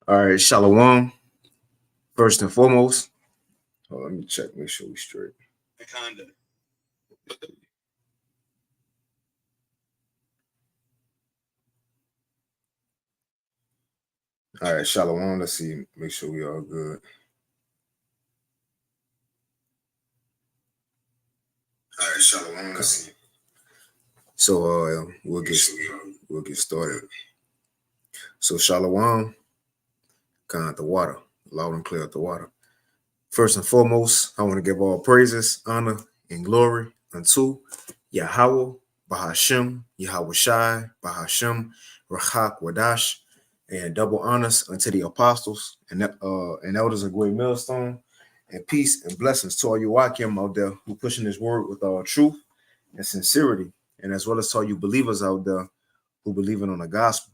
All right, Shalom. First and foremost, let me check, make sure we straight. All right, Shalom. Let's see, make sure we all good. All right, Shalom. Let's see. So we'll get started. So Shalom, kind of the water, loud and clear at the water. First and foremost, I want to give all praises, honor, and glory unto Yahweh, Bahashem, Yahweh Shai, Bahashem, Rachak Wadash, and double honors unto the apostles and elders of Great Millstone, and peace and blessings to all you Wakim out there who pushing this word with all truth and sincerity, and as well as to all you believers out there who believing on the gospel.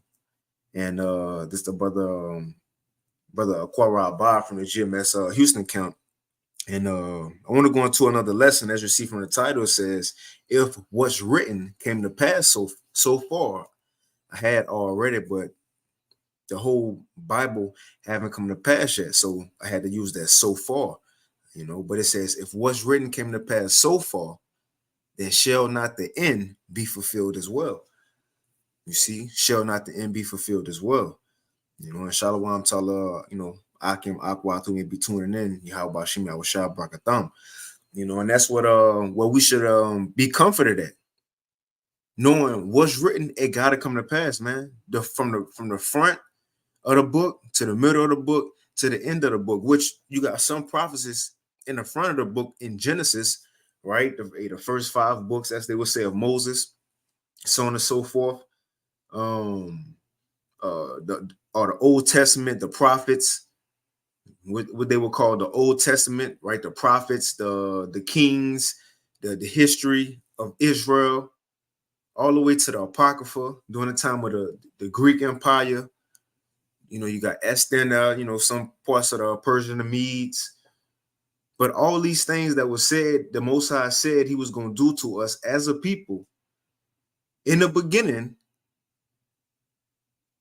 And this the brother Aquara Abba from the GMS Houston camp. And I want to go into another lesson. As you see from the title, it says, if what's written came to pass so far, I had already, but the whole Bible haven't come to pass yet. So I had to use that so far, but it says, if what's written came to pass so far, then shall not the end be fulfilled as well. You see, shall not the end be fulfilled as well. And Shalom Tala, Akim Aqua to me be tuning in, Yahweh Shimi Awashab Brakatham. And that's what we should be comforted at. Knowing what's written, it gotta come to pass, man. From the front of the book to the middle of the book to the end of the book, which you got some prophecies in the front of the book in Genesis, right? The first 5 books, as they would say, of Moses, so on and so forth. The Old Testament, the prophets, what they would call the Old Testament, right? The prophets, the kings, the history of Israel, all the way to the Apocrypha during the time of the Greek Empire. You got Esther, some parts of the Persian, the Medes. But all these things that were said, the Most High said he was going to do to us as a people in the beginning,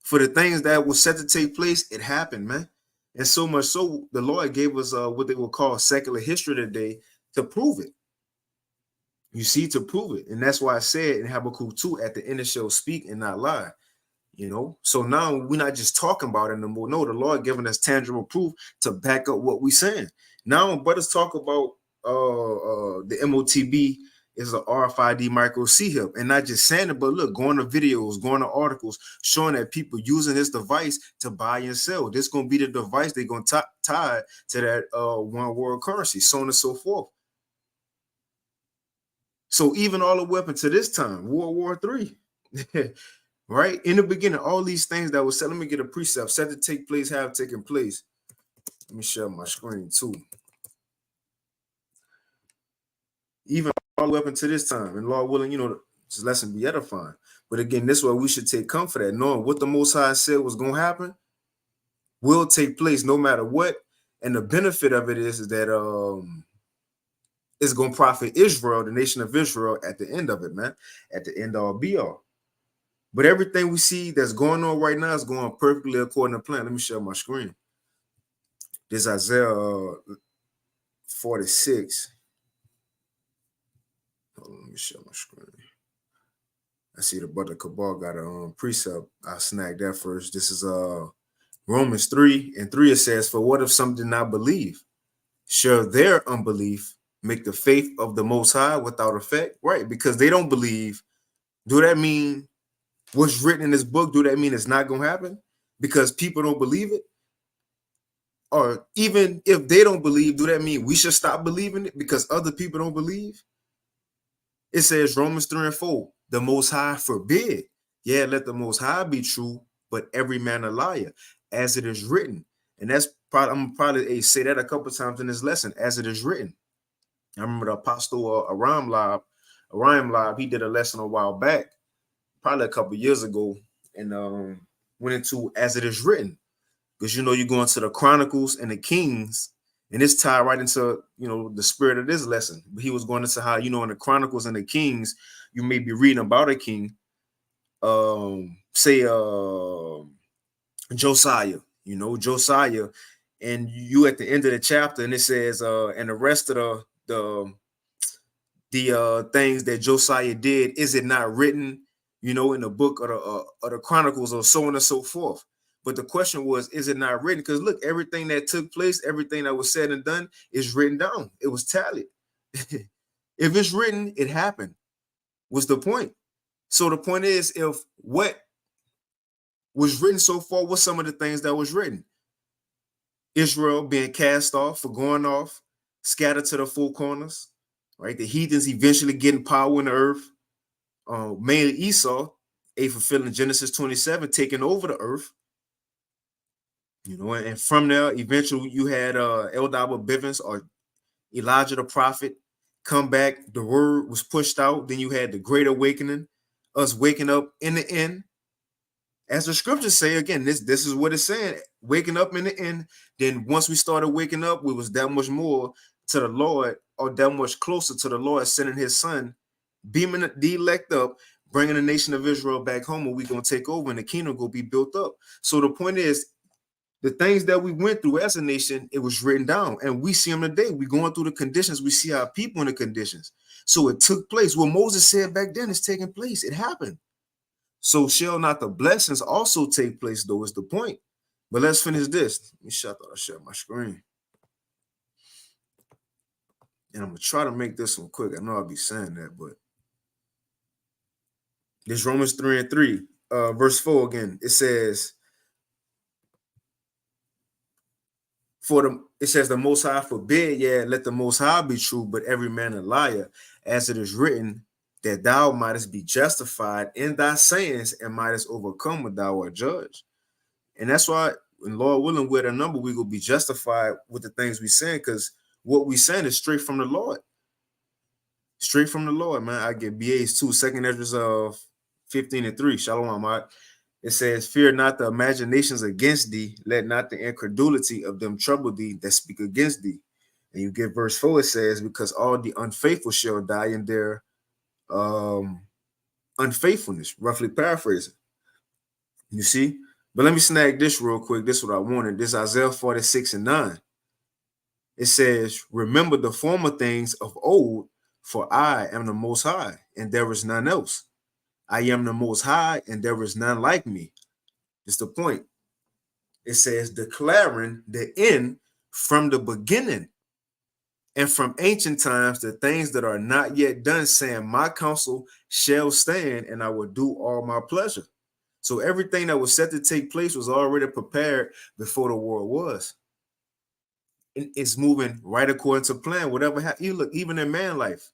for the things that were set to take place, it happened, man. And so much so, the Lord gave us what they will call secular history today to prove it. You see, to prove it. And that's why I said in Habakkuk 2 at the end of the show, speak and not lie. So now we're not just talking about it anymore. No, the Lord giving us tangible proof to back up what we're saying. Now, brothers talk about the MOTB is an RFID micro C-hip, and not just saying it, but look, going to videos, going to articles showing that people using this device to buy and sell. This going to be the device they're going to tie to that one world currency, so on and so forth. So even all the way up until this time, World War III, right? In the beginning, all these things that was said, let me get a precept, set to take place, have taken place. Let me share my screen too. Even all the way up until this time, and Lord willing, this lesson be edifying. But again, this is why we should take comfort at knowing what the Most High said was going to happen will take place no matter what. And the benefit of it is that it's going to profit Israel, the nation of Israel, at the end of it, man. At the end all be all. But everything we see that's going on right now is going perfectly according to plan. Let me share my screen. This Isaiah 46. Hold on, let me share my screen. I see the brother Cabal got a precept. I snagged that first. This is Romans 3:3. It says, for what if some did not believe? Shall their unbelief make the faith of the Most High without effect? Right, because they don't believe Do that mean what's written in this book? Do that mean it's not going to happen because people don't believe it? Or even if they don't believe, do that mean we should stop believing it because other people don't believe? It says Romans 3:4, the Most High forbid. Yeah, let the Most High be true, but every man a liar, as it is written. And that's probably, I'm probably say that a couple times in this lesson, as it is written. I remember the Apostle Aram Live, he did a lesson a while back, probably a couple years ago, and went into as it is written. Because you go into the Chronicles and the Kings, and it's tied right into the spirit of this lesson. But he was going into how in the Chronicles and the Kings, you may be reading about a king, say Josiah, Josiah, and you at the end of the chapter, and it says, and the rest of the things that Josiah did, is it not written, in the book of the Chronicles, or so on and so forth? But the question was, is it not written? Because look, everything that took place, everything that was said and done is written down. It was tallied. If it's written, it happened. What's the point? So the point is, if what was written so far, what's some of the things that was written? Israel being cast off, for going off, scattered to the four corners, right? The heathens eventually getting power in the earth. Mainly Esau, fulfilling Genesis 27, taking over the earth. And from there, eventually you had Eldaba Bivens, or Elijah the prophet, come back. The word was pushed out. Then you had the Great Awakening, us waking up in the end. As the scriptures say, again, this is what it's saying, waking up in the end. Then once we started waking up, we was that much more to the Lord, or that much closer to the Lord, sending his son, beaming the elect up, bringing the nation of Israel back home, and we're going to take over, and the kingdom going to be built up. So the point is, the things that we went through as a nation, it was written down, and we see them today. We're going through the conditions. We see our people in the conditions. So it took place. What Moses said back then is taking place. It happened. So shall not the blessings also take place, though, is the point. But let's finish this. Let me shut up. I share my screen. And I'm going to try to make this one quick. I know I'll be saying that, but this Romans 3:3, verse 4 again. It says, it says the Most High forbid, yeah, let the Most High be true, but every man a liar, as it is written, that thou mightest be justified in thy sayings and mightest overcome when thou art judged. And that's why, when Lord willing, we're the number, we will be justified with the things we saying, because what we saying is straight from the Lord. Straight from the Lord, man. I get BAs too. 2 Ezra 15:3. Shalom, Mike. It says, fear not the imaginations against thee, let not the incredulity of them trouble thee that speak against thee. And you get verse 4, it says, because all the unfaithful shall die in their unfaithfulness, roughly paraphrasing. You see? But let me snag this real quick. This is what I wanted. This Isaiah 46:9. It says, remember the former things of old, for I am the Most High, and there is none else. I am the Most High, and there is none like me. It's the point. It says, declaring the end from the beginning, and from ancient times the things that are not yet done, saying, my counsel shall stand, and I will do all my pleasure. So everything that was set to take place was already prepared before the world was. It's moving right according to plan. Whatever happens, you look, even in man life,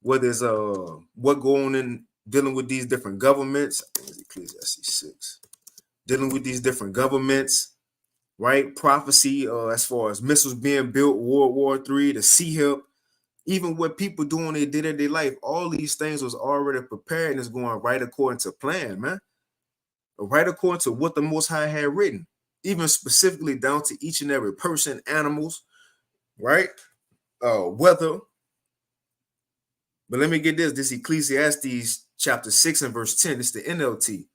whether it's what going in dealing with these different governments, I think it's Ecclesiastes 6, dealing with these different governments, right? Prophecy as far as missiles being built, World War III, the sea help, even what people doing they did in their life, all these things was already prepared, and it's going right according to plan, man. Right according to what the Most High had written, even specifically down to each and every person, animals, right? Weather. But let me get this Ecclesiastes chapter 6 and verse 10. It's the NLT.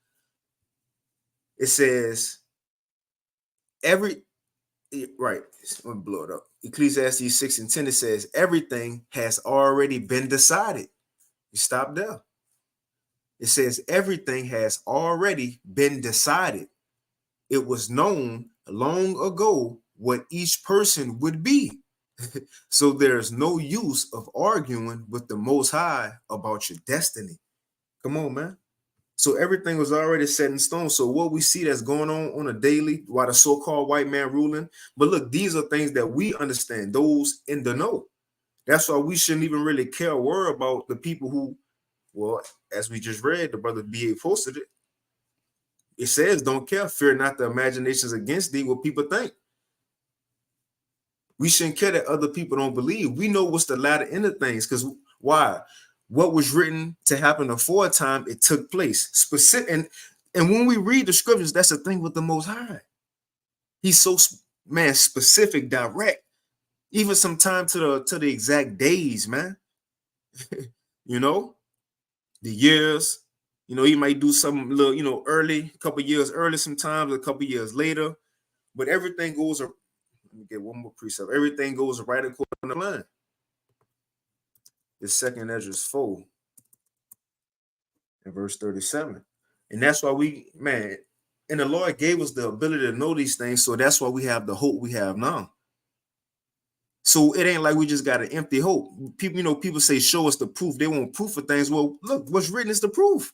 It says, right, I'm gonna blow it up. Ecclesiastes 6 and 10, it says, everything has already been decided. You stop there. It says everything has already been decided. It was known long ago what each person would be. So there's no use of arguing with the Most High about your destiny. Come on, man. So everything was already set in stone. So what we see that's going on a daily, while the so-called white man ruling, but look, these are things that we understand, those in the know. That's why we shouldn't even really care or worry about the people who, well, as we just read, the brother BA posted it. It says, don't care, fear not the imaginations against thee, what people think. We shouldn't care that other people don't believe. We know what's the latter end of things. Because why? What was written to happen aforetime, it took place. Specific, and when we read the scriptures, that's the thing with the Most High. He's so, man, specific, direct, even sometime to the exact days, man. You know, the years. You know, he might do some little, you know, early, a couple years early, sometimes a couple years later, but everything goes. Let me get one more precept. Everything goes right according to the line. It's 2nd Ezra 4 and verse 37. And that's why we, man, and the Lord gave us the ability to know these things. So that's why we have the hope we have now. So it ain't like we just got an empty hope. People, you know, people say, show us the proof. They want proof of things. Well, look, what's written is the proof.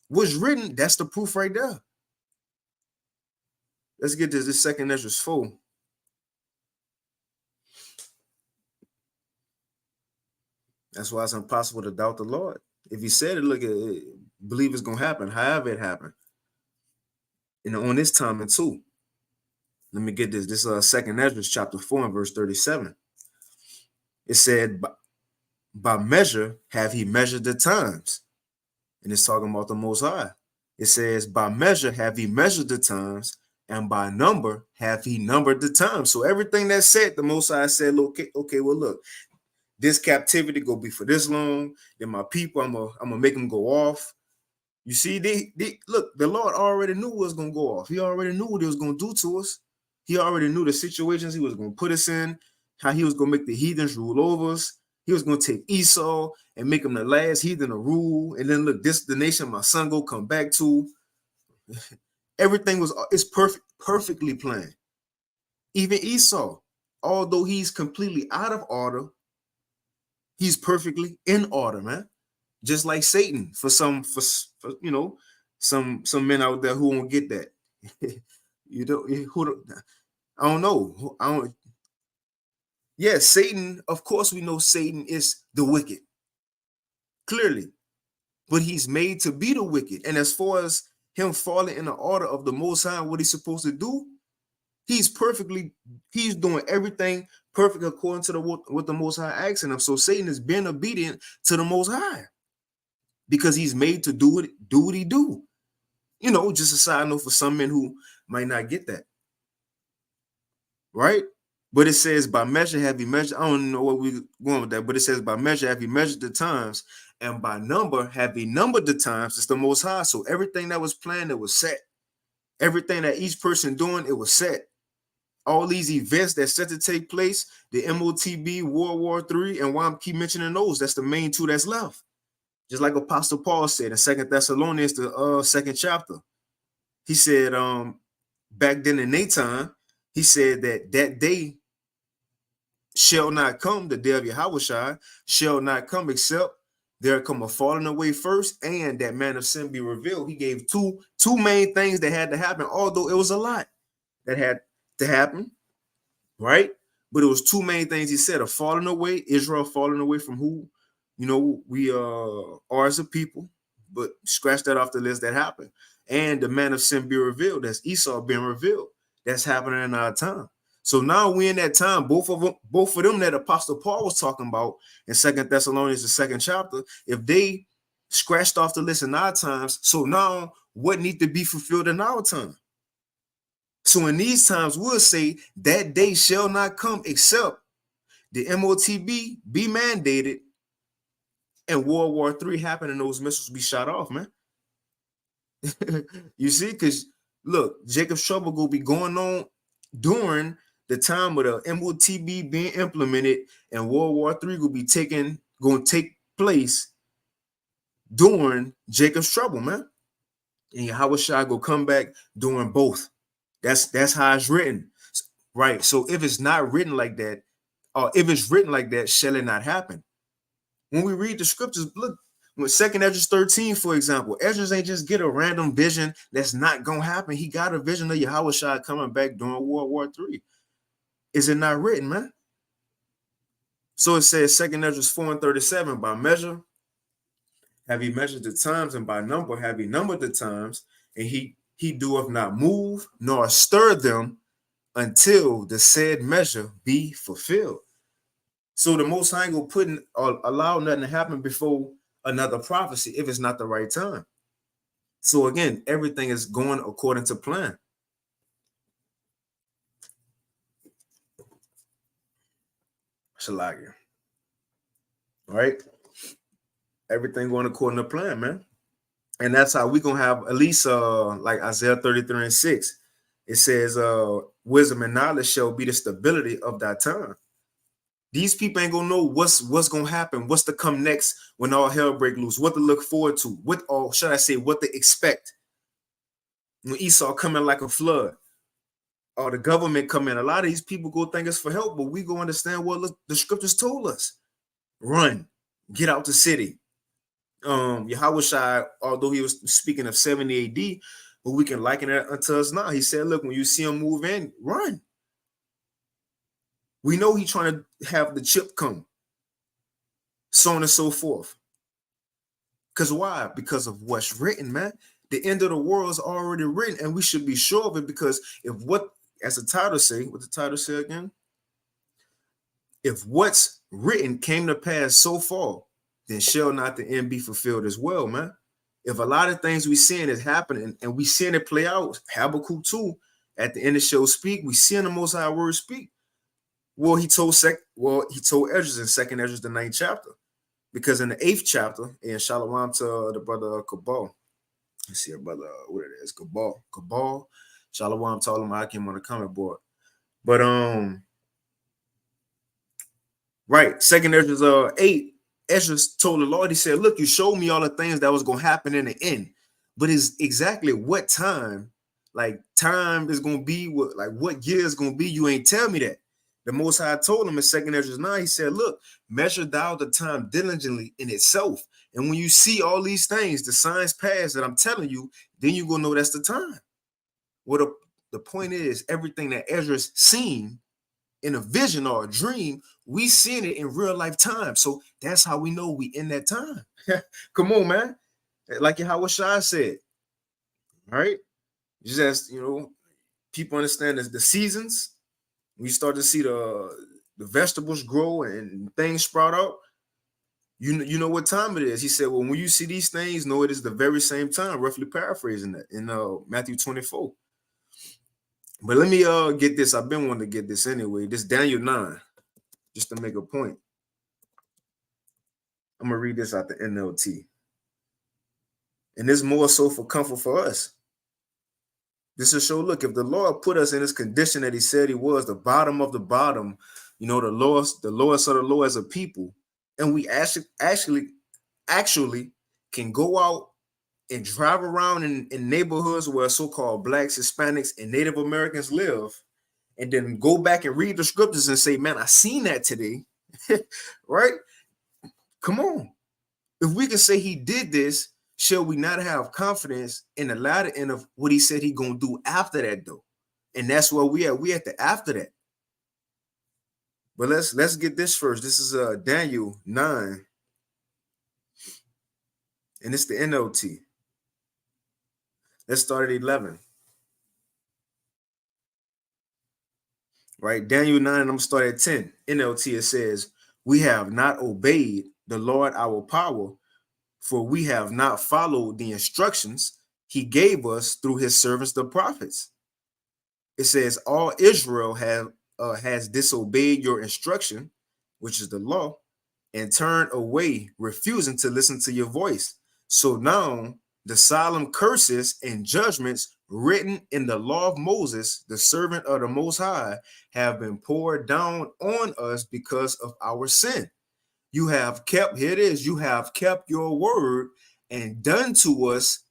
What's written, that's the proof right there. Let's get this 2nd Ezra 4. That's why it's impossible to doubt the Lord. If he said it, look, believe it's going to happen, however it happened. And on this timing too. Let me get this. This 2nd Ezra chapter 4 and verse 37. It said, by measure have he measured the times. And it's talking about the Most High. It says, by measure have he measured the times, and by number have he numbered the times. So everything that said, the Most High said, okay, well, look, this captivity go be for this long. Then my people, I'm gonna make them go off. You see, look, the Lord already knew what was gonna go off. He already knew what he was gonna do to us. He already knew the situations he was gonna put us in, how he was gonna make the heathens rule over us. He was gonna take Esau and make him the last heathen to rule. And then look, this the nation my son go come back to. Everything it's perfectly planned. Even Esau, although he's completely out of order, he's perfectly in order, man. Just like Satan, for you know, some men out there who won't get that. You know, I don't know. Yeah, Satan, of course we know Satan is the wicked. Clearly. But he's made to be the wicked. And as far as him falling in the order of the Most High, what he's supposed to do, he's doing everything perfect according to what the Most High asking him. So Satan is being obedient to the Most High because he's made to do what he do. You know, just a side note for some men who might not get that. Right? But it says, by measure have he measured. I don't know what we're going with that, but it says, by measure have he measured the times, and by number have he numbered the times. It's the Most High. So everything that was planned, it was set. Everything that each person doing, it was set. All these events that set to take place, the MOTB, World War III, and why I'm keep mentioning those, that's the main two that's left. Just like Apostle Paul said in 2 Thessalonians, the 2nd chapter. He said, back then in their time, he said that day shall not come, the day of Yahushua shall not come, except there come a falling away first, and that man of sin be revealed. He gave two main things that had to happen, although it was a lot that had to happen, right? But it was two main things he said: a falling away, Israel falling away from who, you know, we are as a people, but scratch that off the list, that happened. And the man of sin be revealed, that's Esau being revealed. That's happening in our time. So now we in that time, both of them that Apostle Paul was talking about in 2 Thessalonians, the 2nd chapter, if they scratched off the list in our times, so now what needs to be fulfilled in our time? So in these times, we'll say that day shall not come except the MOTB be mandated and World War III happen and those missiles be shot off, man. You see, because look, Jacob's trouble will be going on during the time of the MOTB being implemented, and World War III will be going to take place during Jacob's trouble, man. And Yahushua go come back during both. That's how it's written, right? So if it's not written like that, or if it's written like that, shall it not happen? When we read the scriptures, look, with 2nd Ezra 13, for example, Ezra ain't just get a random vision that's not going to happen. He got a vision of Yahushua coming back during World War III. Is it not written, man? So it says 2nd Ezra 4:37, by measure have he measured the times, and by number have he numbered the times, and he doeth not move nor stir them until the said measure be fulfilled. So the Most High ain't gonna put in, or allow nothing to happen before another prophecy if it's not the right time. So again, everything is going according to plan. Shalagia. All right. Everything going according to plan, man. And that's how we're gonna have at least like Isaiah 33:6. It says, wisdom and knowledge shall be the stability of that time. These people ain't gonna know what's gonna happen, what's to come next when all hell break loose, what to look forward to, what, or should I say, what to expect when Esau coming like a flood, or the government come in. A lot of these people go think it's for help, but we go understand what the scriptures told us: run, get out the city. Yahushua, although he was speaking of 70 AD, but we can liken it unto us now. He said, look, when you see him move in, run. We know he's trying to have the chip come, so on and so forth. Because why? Because of what's written, man. The end of the world is already written, and we should be sure of it, because if what, as the title say, what the title say again? If what's written came to pass so far, then shall not the end be fulfilled as well, man. If a lot of things we seeing is happening and we seeing it play out, Habakkuk 2, at the end of the show speak, we seeing the Most High word speak. Well, he told Ezra in 2nd Ezra, the 9th chapter, because in the 8th chapter, in Shalom to the brother Cabal, let's see, brother, what it is, Cabal, Shalom told him I came on the comment board, but right, 2nd Ezra 8. Ezra told the Lord, he said, look, you showed me all the things that was going to happen in the end, but it's exactly what time, like time is going to be, what year is going to be. You ain't tell me that. The Most High told him in 2nd Ezra 9, he said, look, measure thou the time diligently in itself. And when you see all these things, the signs pass that I'm telling you, then you're going to know that's the time. Well, the point is, everything that Ezra's seen in a vision or a dream, we seen it in real life time. So that's how we know we in that time. Come on, man. Like Yahushua said, all right? Just, people understand the seasons. We start to see the vegetables grow and things sprout out. You know what time it is. He said, well, when you see these things, know it is the very same time, roughly paraphrasing that in Matthew 24. But let me get this. I've been wanting to get this anyway. This Daniel 9, just to make a point. I'm going to read this out the NLT. And this more so for comfort for us. This is show, look, if the Lord put us in this condition that he said he was, the bottom of the bottom, the lowest of the low as a people, and we actually can go out and drive around in neighborhoods where so-called blacks, Hispanics, and Native Americans live, and then go back and read the scriptures and say, man, I seen that today, right? Come on. If we can say he did this, shall we not have confidence in the latter end of what he said he gonna do after that, though? And that's where we are. We at the after that. But let's get this first. This is Daniel 9, and it's the NLT. Let's start at 11. Right, Daniel 9, and I'm gonna start at 10. NLT, it says, we have not obeyed the Lord our power, for we have not followed the instructions he gave us through his servants, the prophets. It says, all Israel has disobeyed your instruction, which is the law, and turned away, refusing to listen to your voice. So now the solemn curses and judgments written in the law of Moses, the servant of the Most High, have been poured down on us because of our sin. You have kept, here it is, you have kept your word and done to us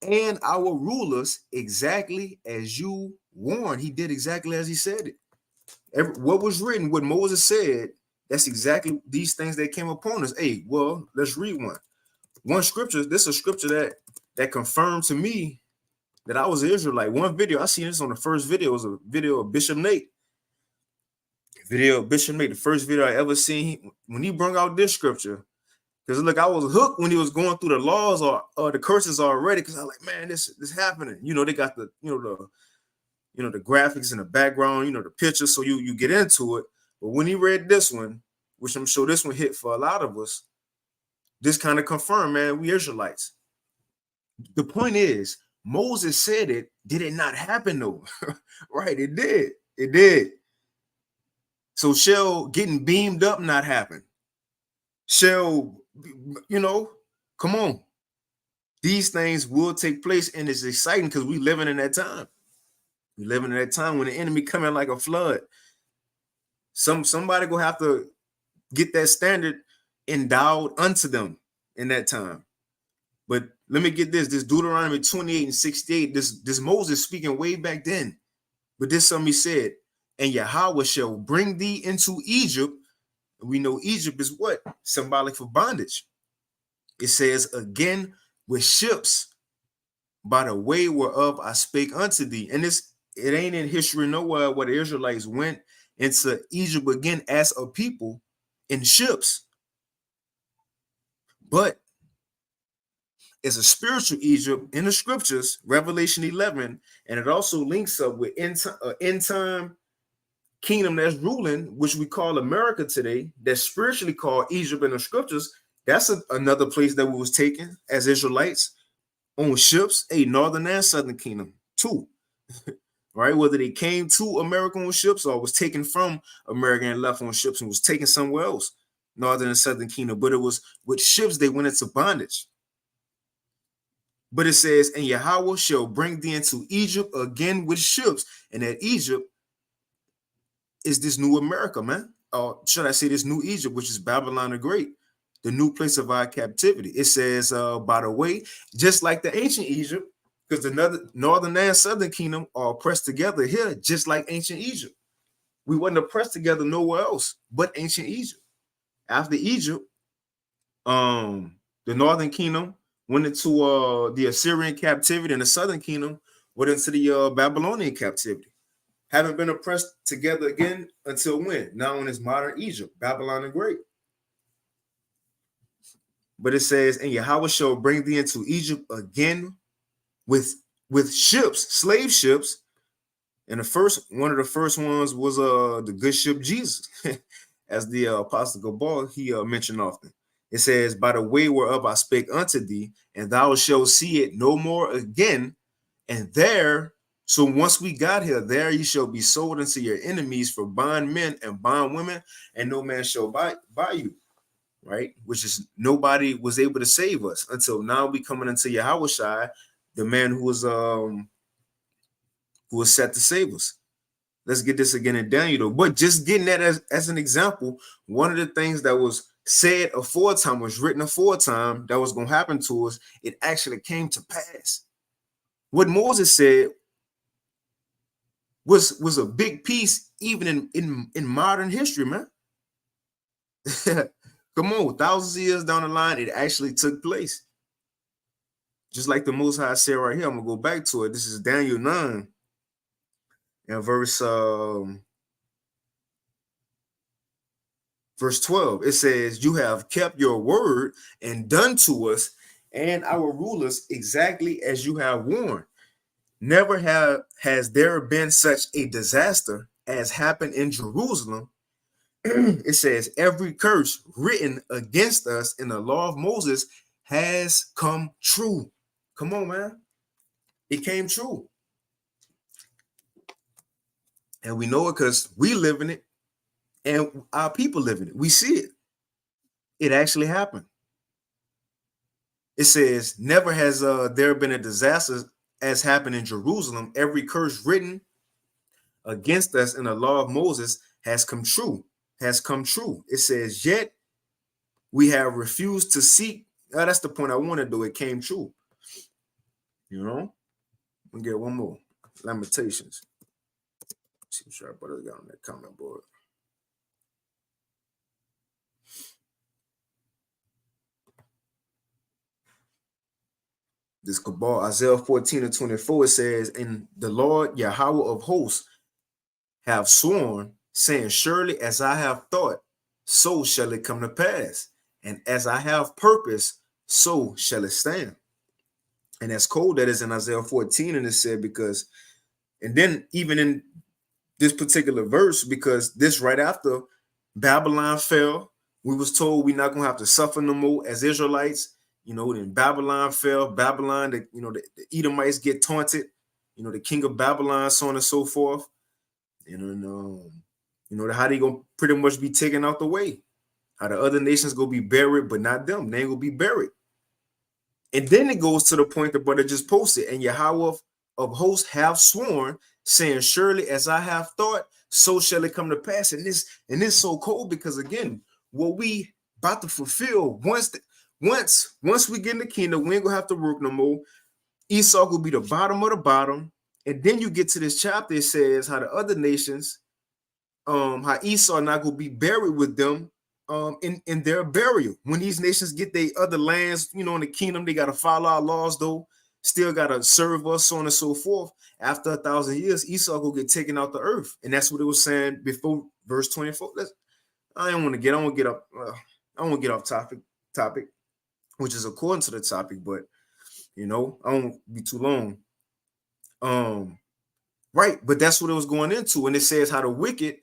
and our rulers exactly as you warned. He did exactly as he said it. What was written, what Moses said, that's exactly these things that came upon us. Hey, well, let's read one scripture. This is a scripture that confirmed to me that I was an Israelite. One video, I seen this on the first video. It was a video of Bishop Nate. The first video I ever seen when he brought out this scripture. Because look, I was hooked when he was going through the laws or the curses already. Because I was like, man, this happening. You know, they got the the graphics in the background, the pictures, so you get into it. But when he read this one, which I'm sure this one hit for a lot of us, this kind of confirmed, man, we Israelites. The point is, Moses said it. Did it not happen though? Right, it did. It did. So shall getting beamed up not happen? Shall, come on. These things will take place, and it's exciting because we living in that time. We living in that time when the enemy coming like a flood. Somebody gonna have to get that standard endowed unto them in that time. But let me get this Deuteronomy 28 and 68, this Moses speaking way back then. But this something he said, and Yahweh shall bring thee into Egypt. We know Egypt is what? Symbolic for bondage. It says, again with ships, by the way whereof I spake unto thee. And it ain't in history nowhere where the Israelites went into Egypt again as a people in ships. But it's a spiritual Egypt in the scriptures, Revelation 11, and it also links up with end time kingdom that's ruling, which we call America today, that's spiritually called Egypt in the scriptures. That's another place that we was taken as Israelites on ships, a northern and southern kingdom too. Right? Whether they came to America on ships or was taken from America and left on ships and was taken somewhere else, northern and southern kingdom. But it was with ships they went into bondage. But it says, and Yahweh shall bring thee into Egypt again with ships. And that Egypt is this new America, man. Or should I say this new Egypt, which is Babylon the Great, the new place of our captivity. It says, by the way, just like the ancient Egypt, because the northern and southern kingdom are pressed together here, just like ancient Egypt. We wasn't oppressed together nowhere else but ancient Egypt. After Egypt, the northern kingdom went into the Assyrian captivity, and the southern kingdom went into the Babylonian captivity. Haven't been oppressed together again until when? Now in this modern Egypt, Babylon the Great. But it says, and Yahweh shall bring thee into Egypt again with ships, slave ships. And one of the first ones was the good ship Jesus, as the Apostle Gabal, he mentioned often. It says, by the way whereof I spake unto thee, and thou shalt see it no more again. And there, so once we got here, there you shall be sold unto your enemies for bondmen and bondwomen, and no man shall buy you. Right? Which is nobody was able to save us until now we coming into Yahweh Shai, the man who was set to save us. Let's get this again in Daniel though. But just getting that as an example, one of the things that was said aforetime, was written aforetime, that was going to happen to us, it actually came to pass. What Moses said was a big piece even in modern history, man. Come on, thousands of years down the line, it actually took place. Just like the Most High said right here, I'm going to go back to it. This is Daniel 9 and verse 12. It says, you have kept your word and done to us and our rulers exactly as you have warned. Never has there been such a disaster as happened in Jerusalem. It says, every curse written against us in the law of Moses has come true. Come on, man. It came true. And we know it because we live in it and our people live in it. We see it. It actually happened. It says, never has there been a disaster as happened in Jerusalem. Every curse written against us in the law of Moses has come true. It says, yet we have refused to seek. That's the point I want to do. It came true. You know, we get one more. Lamentations See what y'all brothers got on that comment board. This Kabal, Isaiah 14:24, it says, "And the Lord Yahweh of hosts have sworn, saying, Surely as I have thought, so shall it come to pass. And as I have purpose, so shall it stand." And that's cold. That is in Isaiah 14. And it said, because, and then even in this particular verse, because this right after Babylon fell, we was told we're not going to have to suffer no more as Israelites. Then Babylon fell. Babylon, the Edomites get taunted. The king of Babylon, so on and so forth. How they gonna pretty much be taken out the way. How the other nations gonna be buried, but not them. They ain't gonna be buried. And then it goes to the point the brother just posted, and Yahweh of hosts have sworn, saying, Surely as I have thought, so shall it come to pass. And this so cold, because again, what we about to fulfill once we get in the kingdom, we ain't gonna have to work no more. Esau will be the bottom of the bottom. And then you get to this chapter, it says how the other nations, how Esau not gonna be buried with them in their burial. When these nations get their other lands, in the kingdom, they gotta follow our laws though, still gotta serve us, so on and so forth. After 1,000 years, Esau will get taken out the earth. And that's what it was saying before verse 24. I don't want to get off topic, which is according to the topic, but I won't be too long. Right, but that's what it was going into. And it says how the wicked,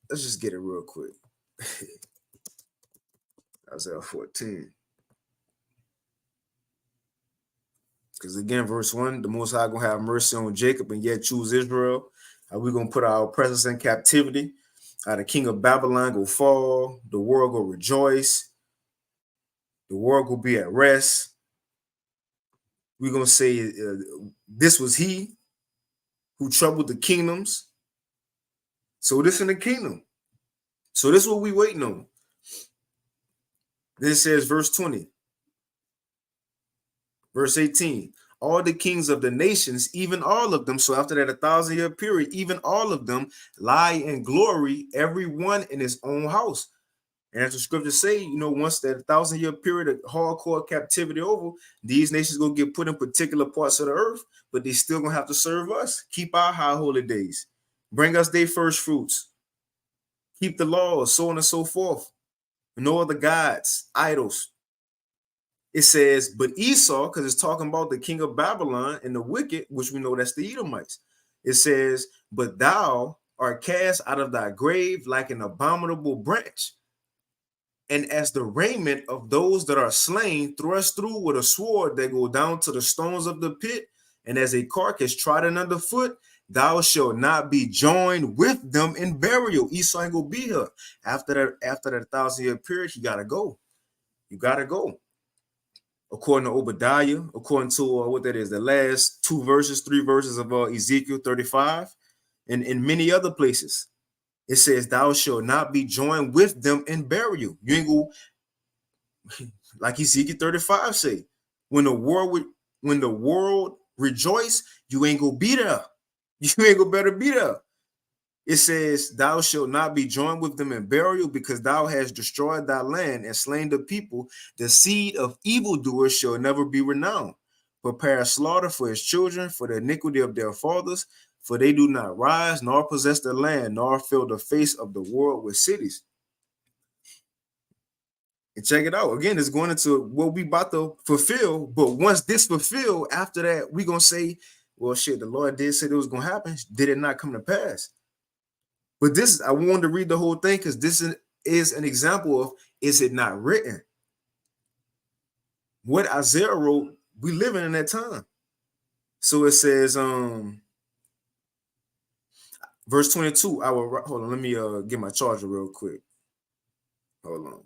let's just get it real quick. Isaiah 14. Because again, verse 1, the Most High gonna have mercy on Jacob and yet choose Israel. How we gonna put our oppressors in captivity. How the king of Babylon go fall. The world go rejoice. The world will be at rest. We're gonna say this was he who troubled the kingdoms. So this in the kingdom. So this is what we waiting on. Then it says verse 20. Verse 18, all the kings of the nations, even all of them. So after that 1,000-year period, even all of them lie in glory, every one in his own house. And as the scriptures say, once that 1,000-year period of hardcore captivity over, these nations gonna get put in particular parts of the earth, but they still gonna have to serve us, keep our high holy days, bring us their first fruits, keep the laws, so on and so forth. No other gods, idols. It says, but Esau, because it's talking about the king of Babylon and the wicked, which we know that's the Edomites. It says, but thou art cast out of thy grave like an abominable branch. And as the raiment of those that are slain, thrust through with a sword that go down to the stones of the pit, and as a carcass trodden underfoot, thou shalt not be joined with them in burial. Esau ain't gonna be here. After that 1,000-year period, you gotta go. You gotta go. According to Obadiah, according to what that is, the last 3 verses of Ezekiel 35, and in many other places, it says, thou shalt not be joined with them in burial. You ain't go, like Ezekiel 35 say, when the world rejoice, you ain't gonna be there. You ain't gonna better be there. It says, thou shalt not be joined with them in burial, because thou hast destroyed thy land and slain the people. The seed of evildoers shall never be renowned. Prepare slaughter for his children, for the iniquity of their fathers, for they do not rise, nor possess the land, nor fill the face of the world with cities. And check it out. Again, it's going into what we about to fulfill. But once this fulfilled, after that, we're going to say, well, shit, the Lord did say it was going to happen. Did it not come to pass? But this, I wanted to read the whole thing because this is an example of, is it not written? What Isaiah wrote, we living in that time. So it says, verse 22, hold on, let me get my charger real quick. Hold on.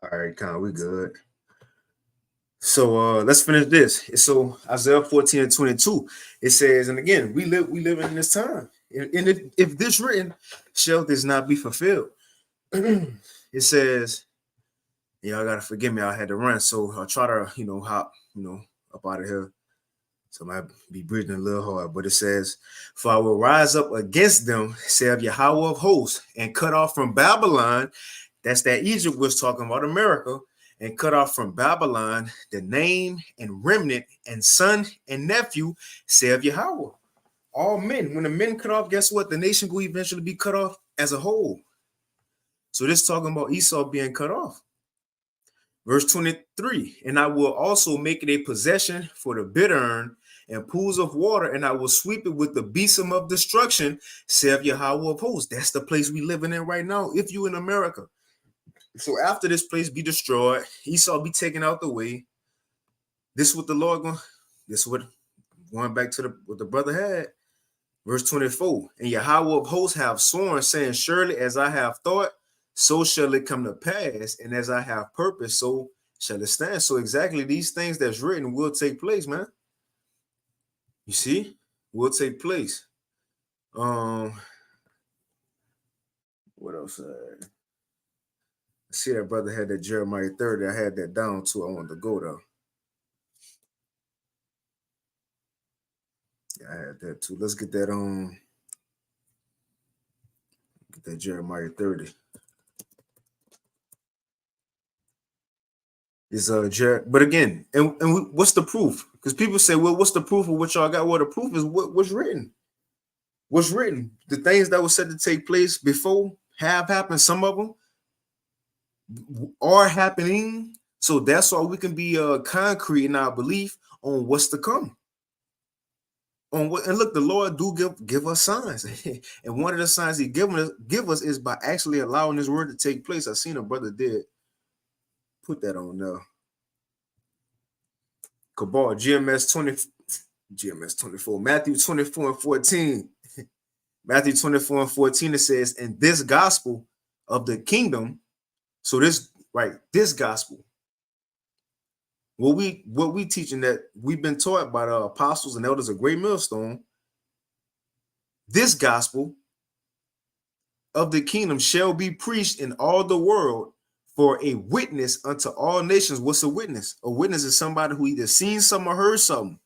All right, Con, we good. So let's finish this. So Isaiah 14 and 22, it says, and again, we live in this time. And if this written shall this not be fulfilled, it says, y'all gotta forgive me, I had to run. So I'll try to, hop, up out of here. So I might be breathing a little hard, but it says, for I will rise up against them, saith Yahweh of hosts, and cut off from Babylon. That's that Egypt was talking about America, and cut off from Babylon the name and remnant and son and nephew, saith Yahweh. All men. When the men cut off, guess what? The nation will eventually be cut off as a whole. So this talking about Esau being cut off. Verse 23, and I will also make it a possession for the bittern and pools of water, and I will sweep it with the besom of destruction, saith Yahweh of hosts. That's the place we living in right now, if you in America. So after this place be destroyed, Esau be taken out the way. This is what the Lord going, this is what going back to what the brother had. Verse 24, and Yahweh of hosts have sworn, saying, surely as I have thought, so shall it come to pass, and as I have purpose, so shall it stand. So exactly these things that's written will take place, man. You see, will take place. What else? I see that brother had that Jeremiah 30. I had that down too. I wanted to go though. Yeah, I had that too. Let's get that get that Jeremiah 30. Is but again, and what's the proof? Because people say, well, what's the proof of what y'all got? Well, the proof is what's written. What's written? The things that were said to take place before have happened. Some of them are happening. So that's why we can be concrete in our belief on what's to come. On what, and look, the Lord do give us signs, and one of the signs He give us is by actually allowing His word to take place. I seen a brother did put that on there. Cabal, GMS 24, Matthew 24 and 14. Matthew 24 and 14, it says, and this gospel of the kingdom, so this gospel, what we teaching that we've been taught by the apostles and elders of Great Millstone, this gospel of the kingdom shall be preached in all the world for a witness unto all nations. What's a witness? A witness is somebody who either seen something or heard something.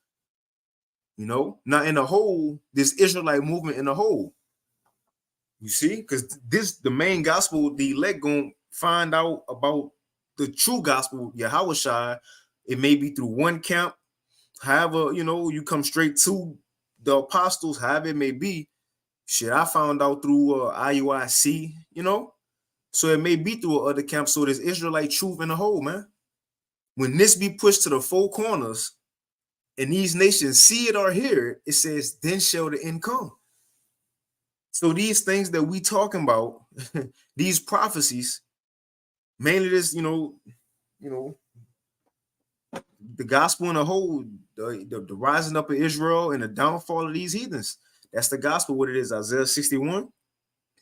Now in the whole, this Israelite movement in the whole, you see, because the main gospel, the elect gonna find out about the true gospel, Yahushua. It may be through one camp, however, you come straight to the apostles, however it may be. Shit, I found out through IUIC, so it may be through other camps. So there's Israelite truth in the whole, man. When this be pushed to the four corners and these nations see it or hear it, it says, then shall the end come. So these things that we talking about, these prophecies, mainly this, the gospel in the whole, the rising up of Israel and the downfall of these heathens. That's the gospel, what it is, Isaiah 61.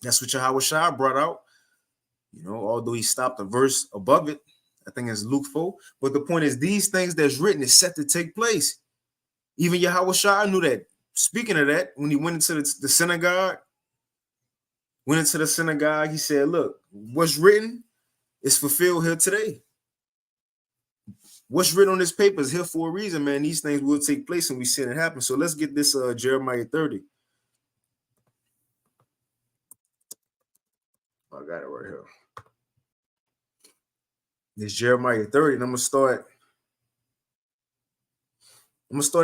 That's what Yahushua brought out. Although he stopped the verse above it, I think it's Luke 4. But the point is, these things that's written is set to take place. Even Yahushua knew that. Speaking of that, when he went into the synagogue, he said, look, what's written is fulfilled here today. What's written on this paper is here for a reason, man. These things will take place and we see it happen. So let's get this Jeremiah 30. I got it right here. This Jeremiah 30, and I'm gonna start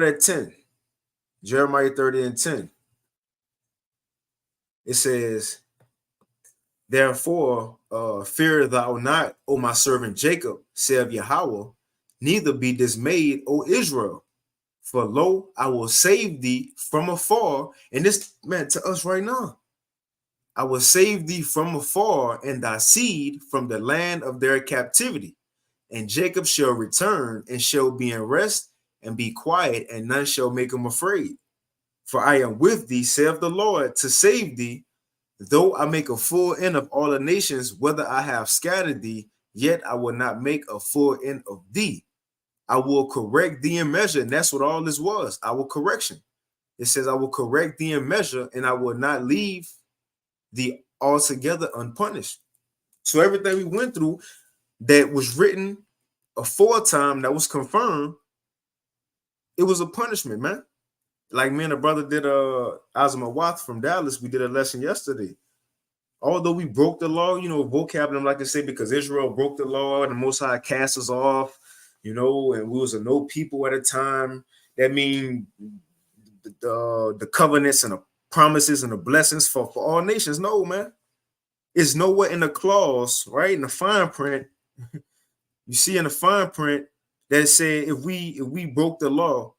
at 10. Jeremiah 30 and 10. It says, therefore, fear thou not, O my servant Jacob, saith Yahweh, neither be dismayed, O Israel. For lo, I will save thee from afar. And this, man, to us right now. I will save thee from afar, and thy seed from the land of their captivity. And Jacob shall return, and shall be in rest, and be quiet, and none shall make him afraid. For I am with thee, saith the Lord, to save thee. Though I make a full end of all the nations, whether I have scattered thee, yet I will not make a full end of thee. I will correct thee in measure. And that's what all this was, our correction. It says, I will correct thee in measure, and I will not leave thee altogether unpunished. So everything we went through that was written aforetime, that was confirmed, it was a punishment, man. Like me and a brother did Azma Wath from Dallas, we did a lesson yesterday. Although we broke the law, vocab them, like I say, because Israel broke the law and the Most High cast us off, and we was a no people at a time. That means the covenants and the promises and the blessings for all nations. No, man. It's nowhere in the clause, right? In the fine print, you see in the fine print that it said if we broke the law,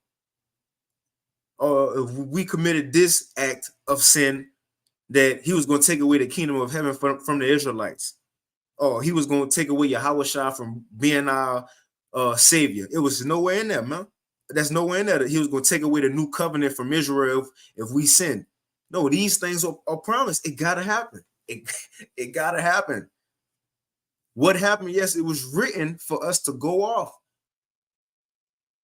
or if we committed this act of sin, that he was going to take away the kingdom of heaven from the Israelites. Or he was going to take away Yahushua from being our savior. It was nowhere in there, man. There's nowhere in there that he was going to take away the new covenant from Israel if we sin. No, these things are promised. It got to happen. It got to happen. What happened? Yes, it was written for us to go off.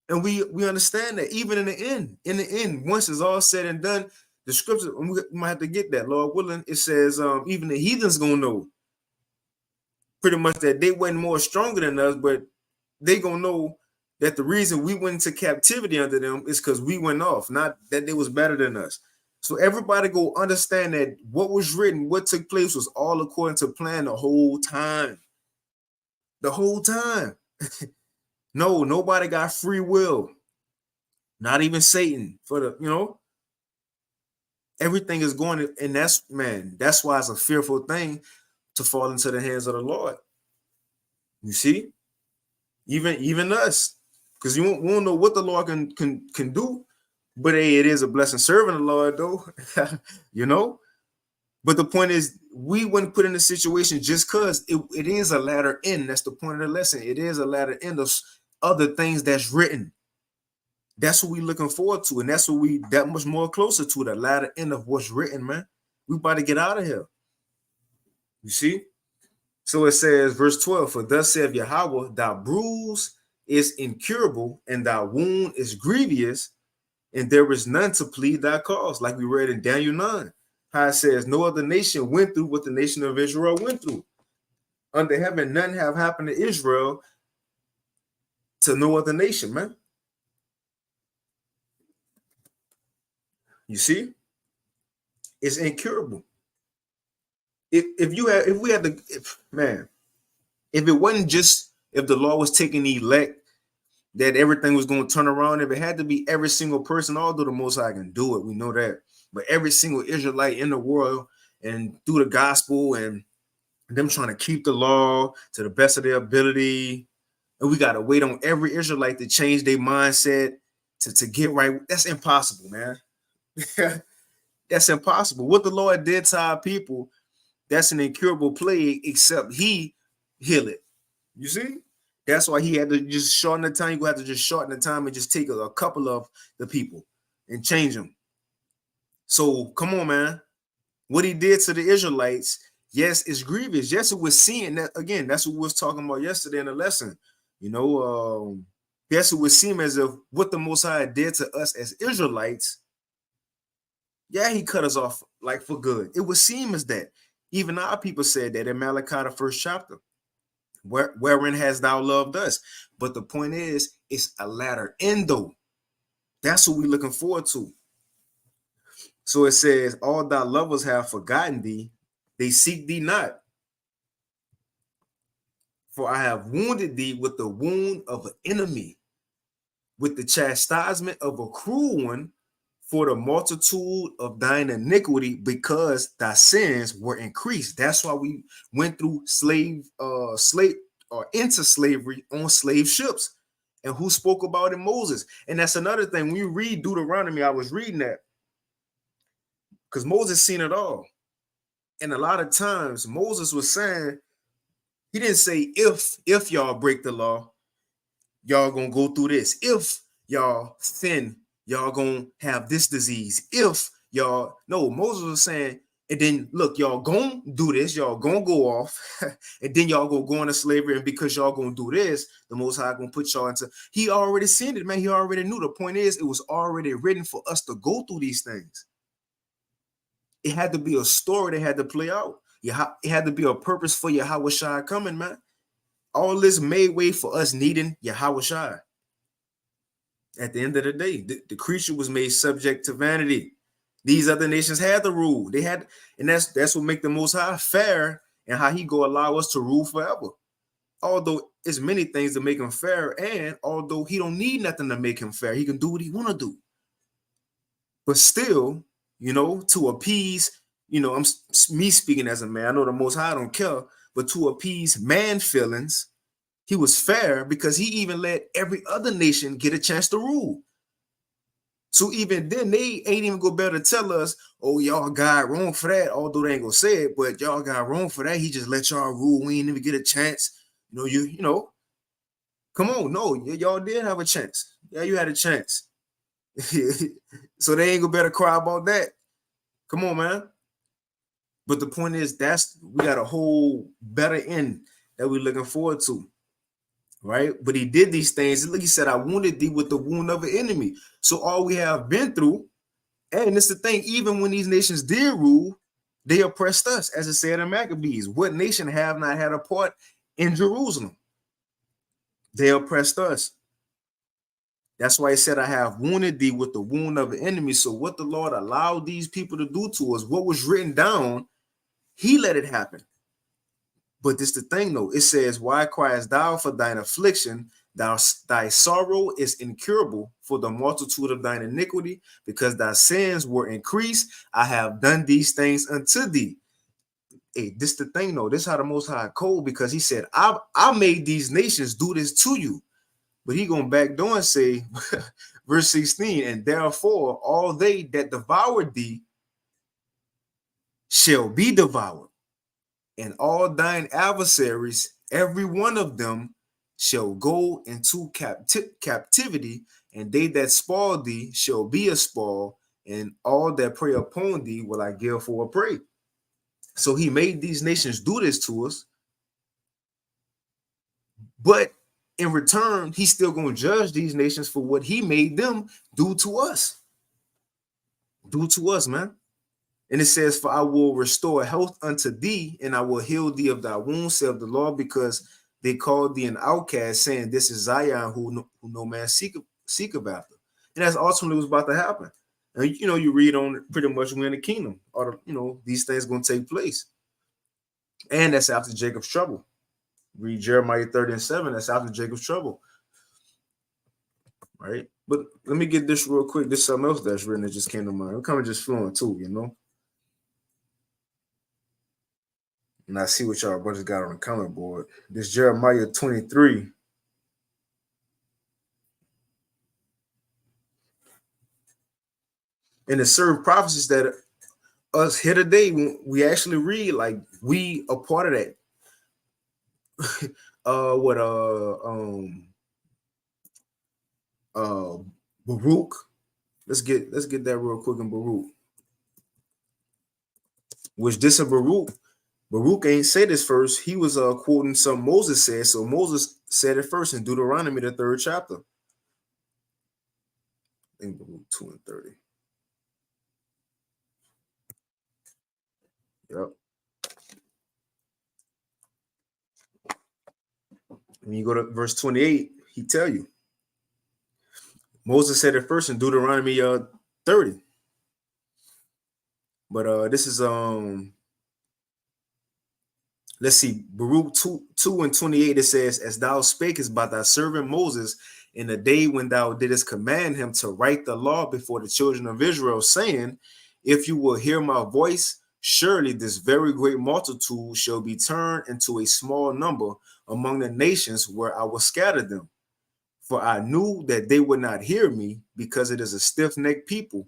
And we understand that even in the end, once it's all said and done, the scripture, we might have to get that, Lord willing, it says even the heathens gonna know pretty much that they wasn't more stronger than us, but they gonna know that the reason we went into captivity under them is because we went off, not that they was better than us. So everybody go understand that what was written, what took place was all according to plan the whole time. The whole time. No, nobody got free will. Not even Satan for the, everything is going, and that's why it's a fearful thing to fall into the hands of the Lord. You see, even us, because we won't know what the Lord can do, but hey, it is a blessing serving the Lord, though. But the point is, we wouldn't put in a situation just because it is a latter end. That's the point of the lesson. It is a latter end of other things that's written. That's what we're looking forward to, and that's what we that much more closer to, the latter end of what's written, man. We about to get out of here. You see? So it says, verse 12, for thus saith Yahweh, thy bruise is incurable, and thy wound is grievous, and there is none to plead thy cause, like we read in Daniel 9. How it says, no other nation went through what the nation of Israel went through. Under heaven, none have happened to Israel to no other nation, man. You see? It's incurable. If it wasn't just if the law was taking the elect, that everything was going to turn around. If it had to be every single person, although the Most High can do it, we know that. But every single Israelite in the world, and through the gospel and them trying to keep the law to the best of their ability, and we got to wait on every Israelite to change their mindset to get right. That's impossible, man. That's impossible. What the Lord did to our people, that's an incurable plague, except he heal it. You see? That's why he had to just shorten the time. You have to just shorten the time and just take a couple of the people and change them. So come on, man. What he did to the Israelites, yes, it's grievous. Yes, it was seeing that again. That's what we was talking about yesterday in the lesson. Yes, it would seem as if what the Most High did to us as Israelites, yeah, he cut us off like for good. It would seem as that. Even our people said that in Malachi, the 1st chapter. Wherein hast thou loved us? But the point is, it's a latter end, though. That's what we're looking forward to. So it says, all thy lovers have forgotten thee, they seek thee not. For I have wounded thee with the wound of an enemy, with the chastisement of a cruel one, for the multitude of thine iniquity, because thy sins were increased. That's why we went through into slavery on slave ships. And who spoke about it? Moses. And that's another thing. When you read Deuteronomy, I was reading that because Moses seen it all. And a lot of times Moses was saying, he didn't say if y'all break the law, y'all gonna go through this. If y'all sin, y'all gonna have this disease. If y'all, no, Moses was saying, And then look, y'all gonna do this, y'all gonna go off, and then y'all go into slavery. And because y'all gonna do this, the Most High gonna put y'all into. He already seen it, man. He already knew. The point is, it was already written for us to go through these things. It had to be a story that had to play out. It had to be a purpose for Yahweh Shai coming, man. All this made way for us needing Yahweh Shai. At the end of the day, the creature was made subject to vanity. These other nations had the rule. They had, and that's what make the Most High fair, and how he go allow us to rule forever. Although it's many things to make him fair, and although he don't need nothing to make him fair, he can do what he want to do. But still, to appease, I'm me speaking as a man. I know the Most High don't care, but to appease man feelings, he was fair because he even let every other nation get a chance to rule. So even then, they ain't even go better to tell us, oh, y'all got wrong for that, although they ain't gonna say it, but y'all got wrong for that. He just let y'all rule. We ain't even get a chance. Come on, no, y'all did have a chance. Yeah, you had a chance. So they ain't gonna better cry about that. Come on, man. But the point is, we got a whole better end that we're looking forward to. Right? But he did these things. Like he said, I wounded thee with the wound of an enemy. So all we have been through, and it's the thing, even when these nations did rule, they oppressed us, as it said in Maccabees. What nation have not had a part in Jerusalem? They oppressed us. That's why he said, I have wounded thee with the wound of an enemy. So what the Lord allowed these people to do to us, what was written down, he let it happen. But this the thing, though. It says, why criest thou for thine affliction? Thy sorrow is incurable for the multitude of thine iniquity, because thy sins were increased. I have done these things unto thee. Hey, this the thing, though. This is how the Most High cold, because he said, I made these nations do this to you. But he going back door and say, verse 16, and therefore all they that devoured thee shall be devoured. And all thine adversaries, every one of them, shall go into captivity, and they that spoil thee shall be a spoil, and all that prey upon thee will I give for a prey. So he made these nations do this to us, but in return, he's still going to judge these nations for what he made them do to us. Do to us, man. And it says, for I will restore health unto thee, and I will heal thee of thy wounds, saith the Lord, because they called thee an outcast, saying, this is Zion, who no man seeketh after. And that's ultimately what's about to happen. And you read on pretty much when in the kingdom, or these things going to take place. And that's after Jacob's trouble. Read Jeremiah 30:7. That's after Jacob's trouble. Right? But let me get this real quick. There's something else that's written that just came to mind. I'm kind of just flowing too, And I see what y'all brothers got on the comment board. This Jeremiah 23. And the certain prophecies that us here today, we actually read, like we a part of that. Baruch. Let's get that real quick in Baruch. Which this in Baruch ain't say this first. He was quoting something Moses said. So Moses said it first in Deuteronomy, the 3rd chapter. I think Baruch 2:30. Yep. When you go to verse 28, he tell you. Moses said it first in Deuteronomy 30. But this is let's see, Baruch 2:28, it says, as thou spakest by thy servant Moses in the day when thou didst command him to write the law before the children of Israel, saying, if you will hear my voice, surely this very great multitude shall be turned into a small number among the nations where I will scatter them. For I knew that they would not hear me, because it is a stiff-necked people.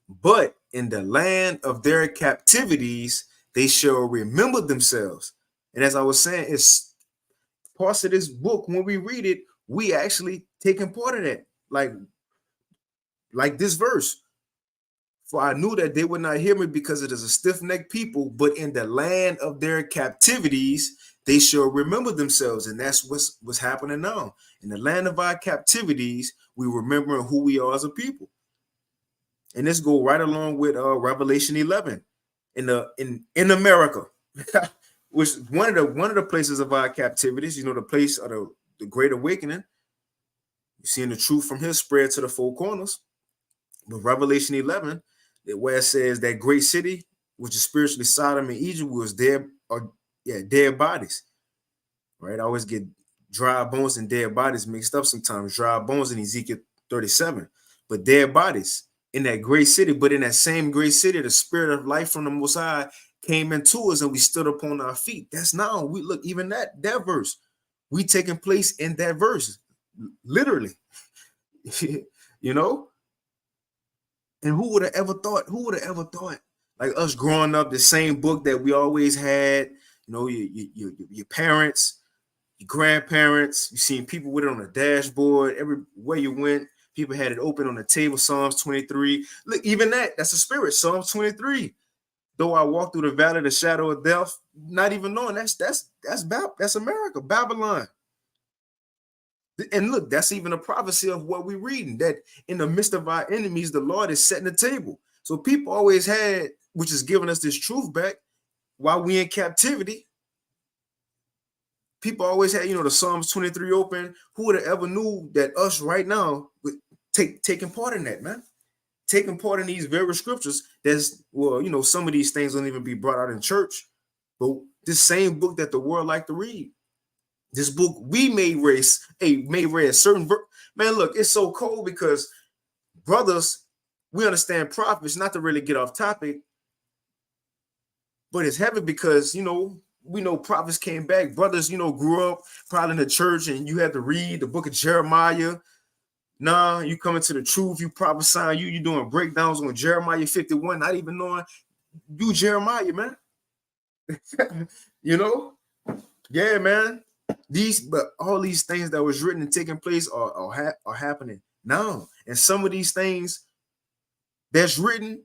But in the land of their captivities, they shall remember themselves. And as I was saying, it's parts of this book, when we read it, we actually taking part of that. Like this verse. For I knew that they would not hear me because it is a stiff-necked people, but in the land of their captivities, they shall remember themselves. And that's what's happening now. In the land of our captivities, we remember who we are as a people. And this go right along with Revelation 11 in America, which one of the places of our captivities, the place of the Great Awakening. You're seeing the truth from his spread to the four corners. But Revelation 11, where it says that great city, which is spiritually Sodom and Egypt, was dead bodies. Right? I always get dry bones and dead bodies mixed up sometimes. Dry bones in Ezekiel 37, but dead bodies in that great city. But in that same great city, the spirit of life from the Most High came into us and we stood upon our feet. That's now we look, even that verse, we taking place in that verse, literally. And who would have ever thought? Like us growing up, the same book that we always had, your parents, your grandparents, you seen people with it on the dashboard. Everywhere you went, people had it open on the table. Psalms 23. Look, even that's a spirit. Psalms 23. Though I walk through the valley of the shadow of death, not even knowing that's America, Babylon. And look, that's even a prophecy of what we're reading, that in the midst of our enemies, the Lord is setting the table. So people always had, which is giving us this truth back while we in captivity. People always had, the Psalms 23 open. Who would have ever knew that us right now would taking part in that, man? Taking part in these very scriptures. Some of these things don't even be brought out in church. But this same book that the world like to read. This book we may read a certain man. Look, it's so cold because brothers, we understand prophets, not to really get off topic, but it's heavy because we know prophets came back. Brothers, grew up probably in the church, and you had to read the book of Jeremiah. Nah, you coming to the truth, you prophesying, you doing breakdowns on Jeremiah 51, not even knowing you Jeremiah, man. Yeah, man. But all these things that was written and taking place are happening now. And some of these things that's written,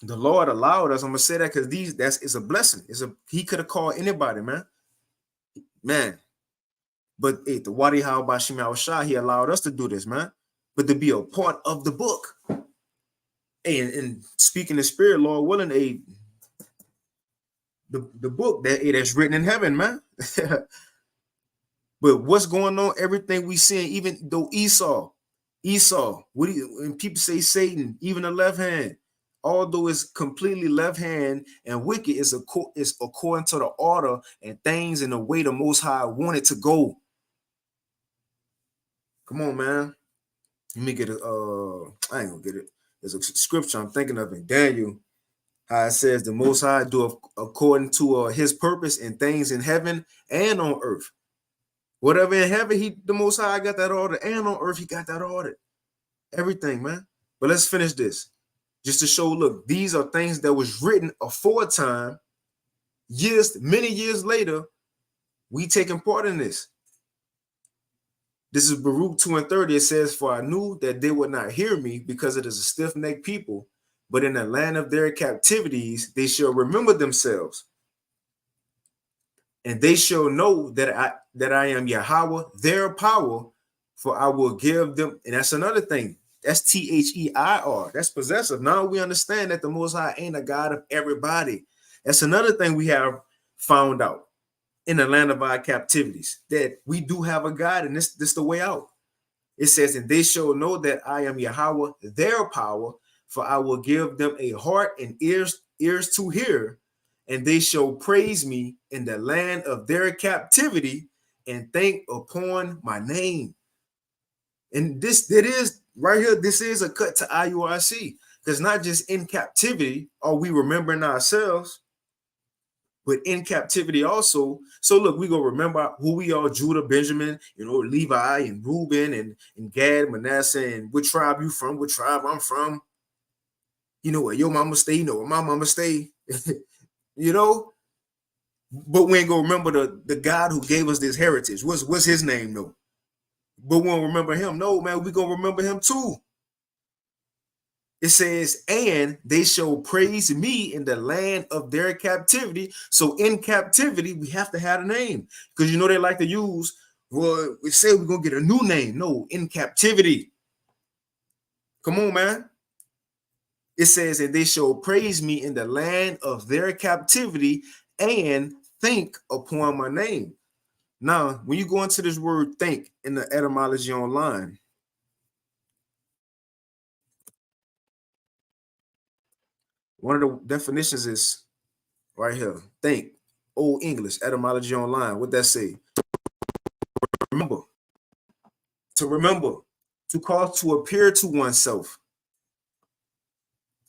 the Lord allowed us. I'm gonna say that because it's a blessing. He could have called anybody, man. But the Wadi How Bashim Al-Shah, he allowed us to do this, man. But to be a part of the book. And speaking the spirit, Lord willing, the book that's written in heaven, man. But what's going on? Everything we see, even though Esau, when people say Satan, even the left hand, although it's completely left hand and wicked, is according to the order and things and the way the Most High wanted to go. Come on, man. Let me get it. I ain't gonna get it. There's a scripture I'm thinking of in Daniel. How it says the Most High do according to his purpose in things in heaven and on earth. Whatever in heaven, the Most High got that order, and on earth he got that order. Everything, man. But let's finish this. Just to show, look, these are things that was written aforetime. Many years later, we taking part in this. This is Baruch 2:30. It says, for I knew that they would not hear me because it is a stiff-necked people. But in the land of their captivities, they shall remember themselves. And they shall know that I am Yahweh, their power, for I will give them. And that's another thing. That's THEIR. That's possessive. Now we understand that the Most High ain't a God of everybody. That's another thing we have found out in the land of our captivities, that we do have a God, and this is the way out. It says, and they shall know that I am Yahweh, their power, for I will give them a heart and ears to hear, and they shall praise me in the land of their captivity and think upon my name. And it is right here. This is a cut to IURC, because not just in captivity are we remembering ourselves, but in captivity also. So look, we go remember who we are: Judah, Benjamin, Levi, and Reuben, and Gad, Manasseh, and what tribe you from, what tribe I'm from. Where your mama stay, where my mama stay, But we ain't gonna remember the God who gave us this heritage. What's his name, though? But we won't remember him. No, man, we gonna remember him too. It says, and they shall praise me in the land of their captivity. So in captivity, we have to have a name, because you know they like to use, well, we say we're gonna get a new name. No, in captivity. Come on, man. It says that they shall praise me in the land of their captivity and think upon my name. Now, when you go into this word think in the etymology online, one of the definitions is right here. Think, Old English, etymology online. What that say? Remember, to remember, to cause to appear to oneself,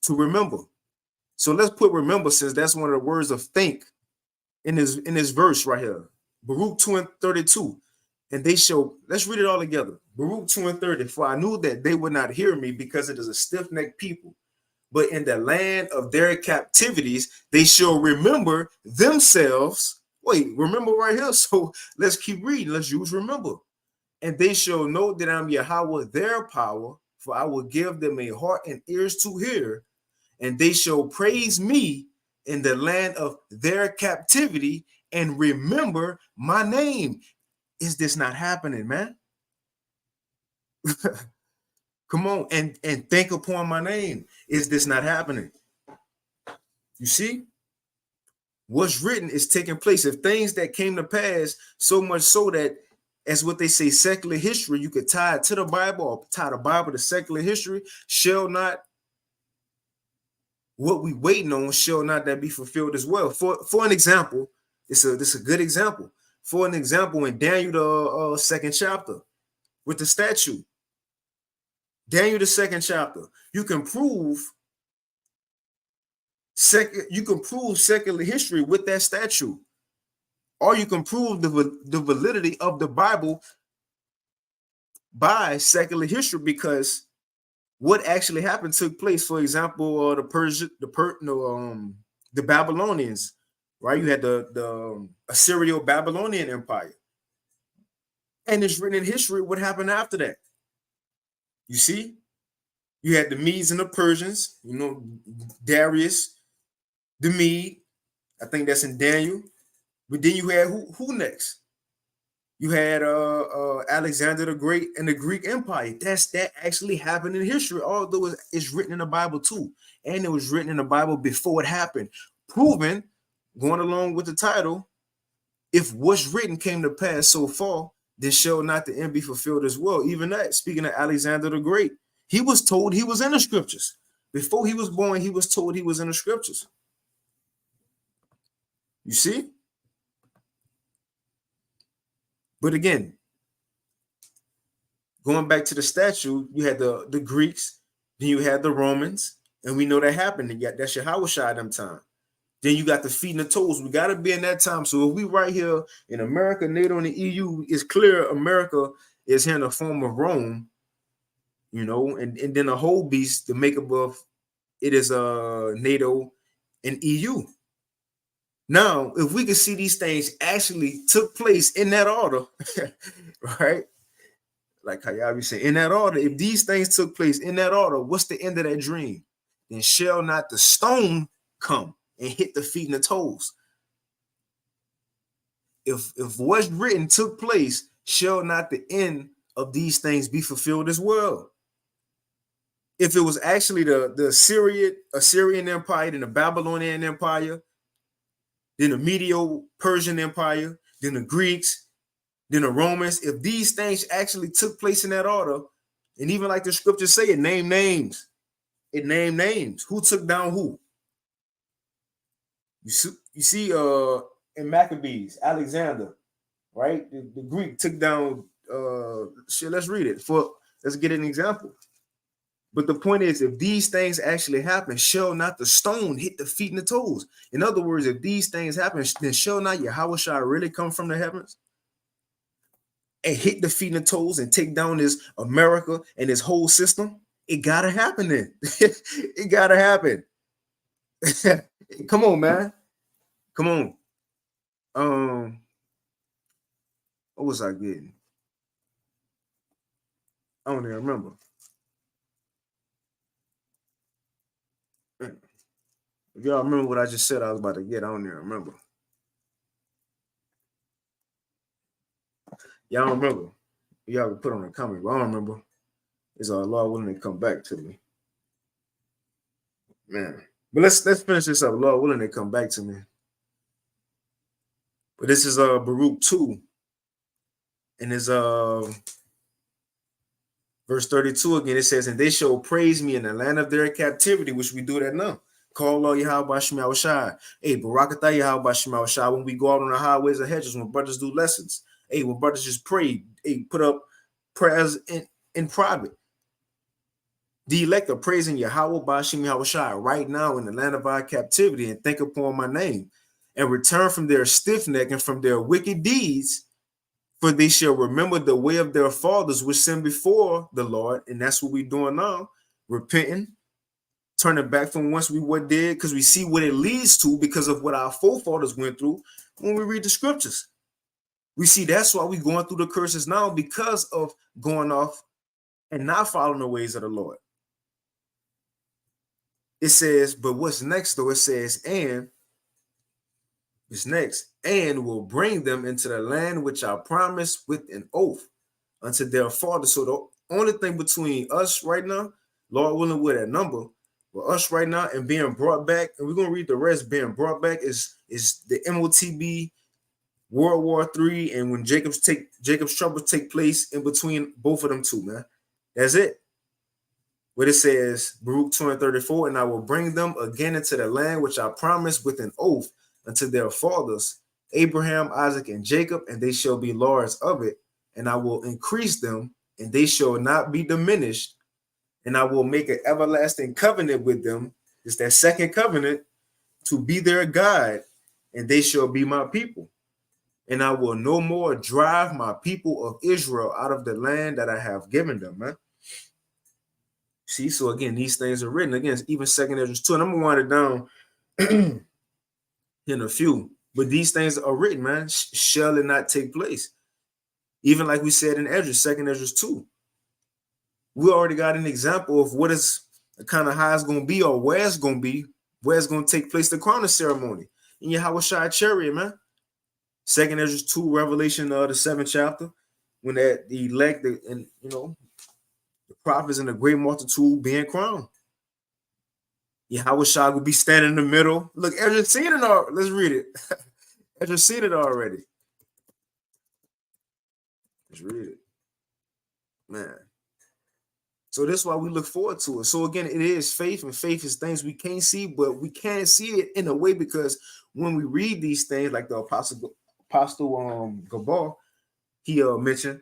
to remember. So let's put remember, since that's one of the words of think in this verse right here. Baruch 2:32. And they shall, let's read it all together. Baruch 2:30. For I knew that they would not hear me, because it is a stiff-necked people. But in the land of their captivities, they shall remember themselves. Wait, remember right here. So let's keep reading. Let's use remember. And they shall know that I'm Yahweh, their power, for I will give them a heart and ears to hear, and they shall praise me in the land of their captivity and remember my name. Is this not happening, man? Come on, and think upon my name. Is this not happening? You see, what's written is taking place. If things that came to pass, so much so that, as what they say, secular history, you could tie it to the Bible, or tie the Bible to secular history, shall not, what we waiting on, shall not that be fulfilled as well. For an example, this is a good example. For an example, in Daniel the second chapter, with the statue, Daniel the second chapter, you can prove secular history with that statue, or you can prove the validity of the Bible by secular history, because what actually happened took place. For example, the Babylonians, right? You had the Assyrio-Babylonian Empire, and it's written in history what happened after that. You see, you had the Medes and the Persians. You know, Darius, the Mede. I think that's in Daniel. But then you had who next? You had Alexander the Great and the Greek Empire. That actually happened in history, although it's written in the Bible too. And it was written in the Bible before it happened, proving, going along with the title, if what's written came to pass so far, then shall not the end be fulfilled as well. Even that, speaking of Alexander the Great, he was told he was in the scriptures. Before he was born, he was told he was in the scriptures. You see? But again, going back to the statue, you had the Greeks, then you had the Romans, and we know that happened. That's Yahweh them time. Then you got the feet and the toes. We got to be in that time. So if we right here in America, NATO, and the EU, it's clear America is here in the form of Rome, you know, and then the whole beast, the makeup of it is NATO and EU. Now, if we can see these things actually took place in that order, right? Like how y'all be saying, in that order, if these things took place in that order, what's the end of that dream? Then shall not the stone come and hit the feet and the toes? If what's written took place, shall not the end of these things be fulfilled as well? If it was actually the Assyrian Empire, then the Babylonian Empire, then the Medo-Persian Empire, then the Greeks, then the Romans, if these things actually took place in that order, and even like the scriptures say, it named names. It named names. Who took down who? You see in Maccabees, Alexander, right? The Greek took down let's read it. Let's get an example. But the point is, if these things actually happen, shall not the stone hit the feet and the toes? In other words, if these things happen, then shall not Yahweh Shai really come from the heavens and hit the feet and the toes and take down this America and this whole system? It gotta happen then. It gotta happen. Come on, man. Come on. What was I getting? I don't even remember. If y'all remember what I just said, I was about to get on there. Remember? Y'all don't remember? Y'all can put on a comment. But I don't remember. Is our Lord willing to come back to me, man? But let's finish this up. Lord willing to come back to me. But this is Baruch 2, and it's verse 32 again. It says, "And they shall praise me in the land of their captivity," which we do that now. Call Lord Yahweh Shema Shai. Hey, Barakatah Yahweh Shema Shai. When we go out on the highways and hedges, when brothers do lessons, hey, when brothers just pray, hey, put up prayers in private. The elect are praising Yahweh Bashim Yahweh Shai right now in the land of our captivity, and think upon my name, and return from their stiff neck and from their wicked deeds, for they shall remember the way of their fathers which sinned before the Lord. And that's what we're doing now, repenting, turning back from once we what did, because we see what it leads to because of what our forefathers went through when we read the scriptures. We see that's why we're going through the curses now, because of going off and not following the ways of the Lord. It says, but what's next though? It says, and it's next, and will bring them into the land which I promised with an oath unto their fathers. So the only thing between us right now, Lord willing, with that number, with us right now and being brought back, and we're gonna read the rest, being brought back is the MOTB, World War III, and when Jacob's troubles take place in between both of them two, man. That's it. What it says, Baruch 2 and 34, and I will bring them again into the land which I promised with an oath unto their fathers, Abraham, Isaac, and Jacob, and they shall be lords of it, and I will increase them, and they shall not be diminished, and I will make an everlasting covenant with them. It's that second covenant, to be their God, and they shall be my people. And I will no more drive my people of Israel out of the land that I have given them, man. See, so again, these things are written. Again, even 2 Ezra 2, and I'm gonna wind it down in a few. But these things are written, man. Shall it not take place? Even like we said in Ezra, 2 Ezra 2. We already got an example of what is kind of how it's gonna be, or where it's gonna be, where it's gonna take place, the crowning ceremony in Yahweh Shai chariot, man. 2 Ezra 2, Revelation the 7th chapter, when that the elect and the prophets and the great multitude being crowned. Yahweh Shai will be standing in the middle. Look, Ezra seen it already. Let's read it. Ezra seen it already. Let's read it. Man. So that's why we look forward to it. So again, it is faith, and faith is things we can't see, but we can see it in a way, because when we read these things, like the Apostle Gabal, he mentioned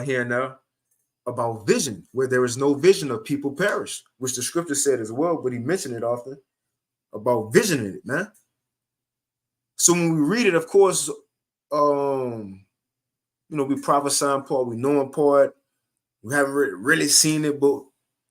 here and there about vision, where there is no vision of people perish, which the scripture said as well, but he mentioned it often about visioning it, man. So when we read it, of course, we prophesy in part, we know in part, we haven't really seen it, but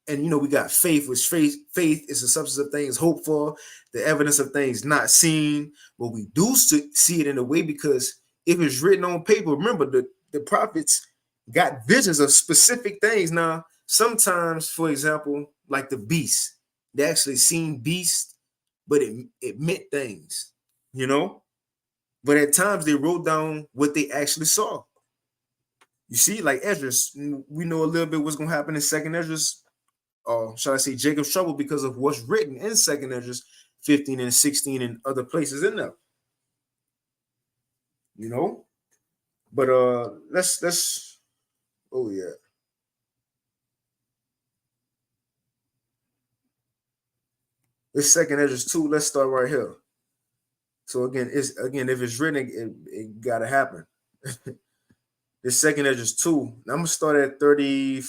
we got faith, which faith is the substance of things hoped for, the evidence of things not seen. But we do see it in a way, because if it's written on paper, remember the prophets got visions of specific things. Now, sometimes, for example, like the beast, they actually seen beasts, but it meant things, But at times they wrote down what they actually saw. You see, like Ezra, we know a little bit what's going to happen in 2 Ezra, or shall I say Jacob's trouble, because of what's written in 2 Ezra 15 and 16 and other places in there. But let's oh yeah. This 2 Ezra 2, let's start right here. So again, if it's written, it gotta happen. This 2 Ezra 2. I'm gonna start at 30.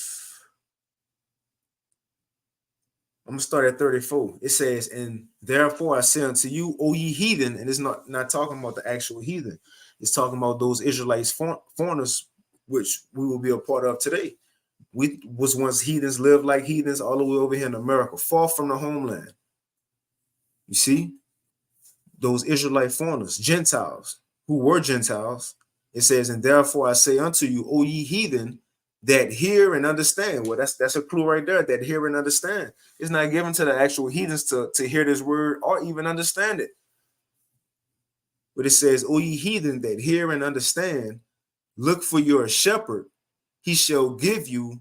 I'm gonna start at 34. It says, and therefore I say unto you, O ye heathen, and it's not talking about the actual heathen. It's talking about those Israelites, foreigners, which we will be a part of today. We was once heathens, lived like heathens all the way over here in America, far from the homeland. You see, those Israelite foreigners, Gentiles, who were Gentiles. It says, and therefore I say unto you, O ye heathen, that hear and understand. Well, that's a clue right there. That hear and understand. It's not given to the actual heathens to hear this word or even understand it. But it says, "O ye heathen that hear and understand, look for your shepherd. He shall give you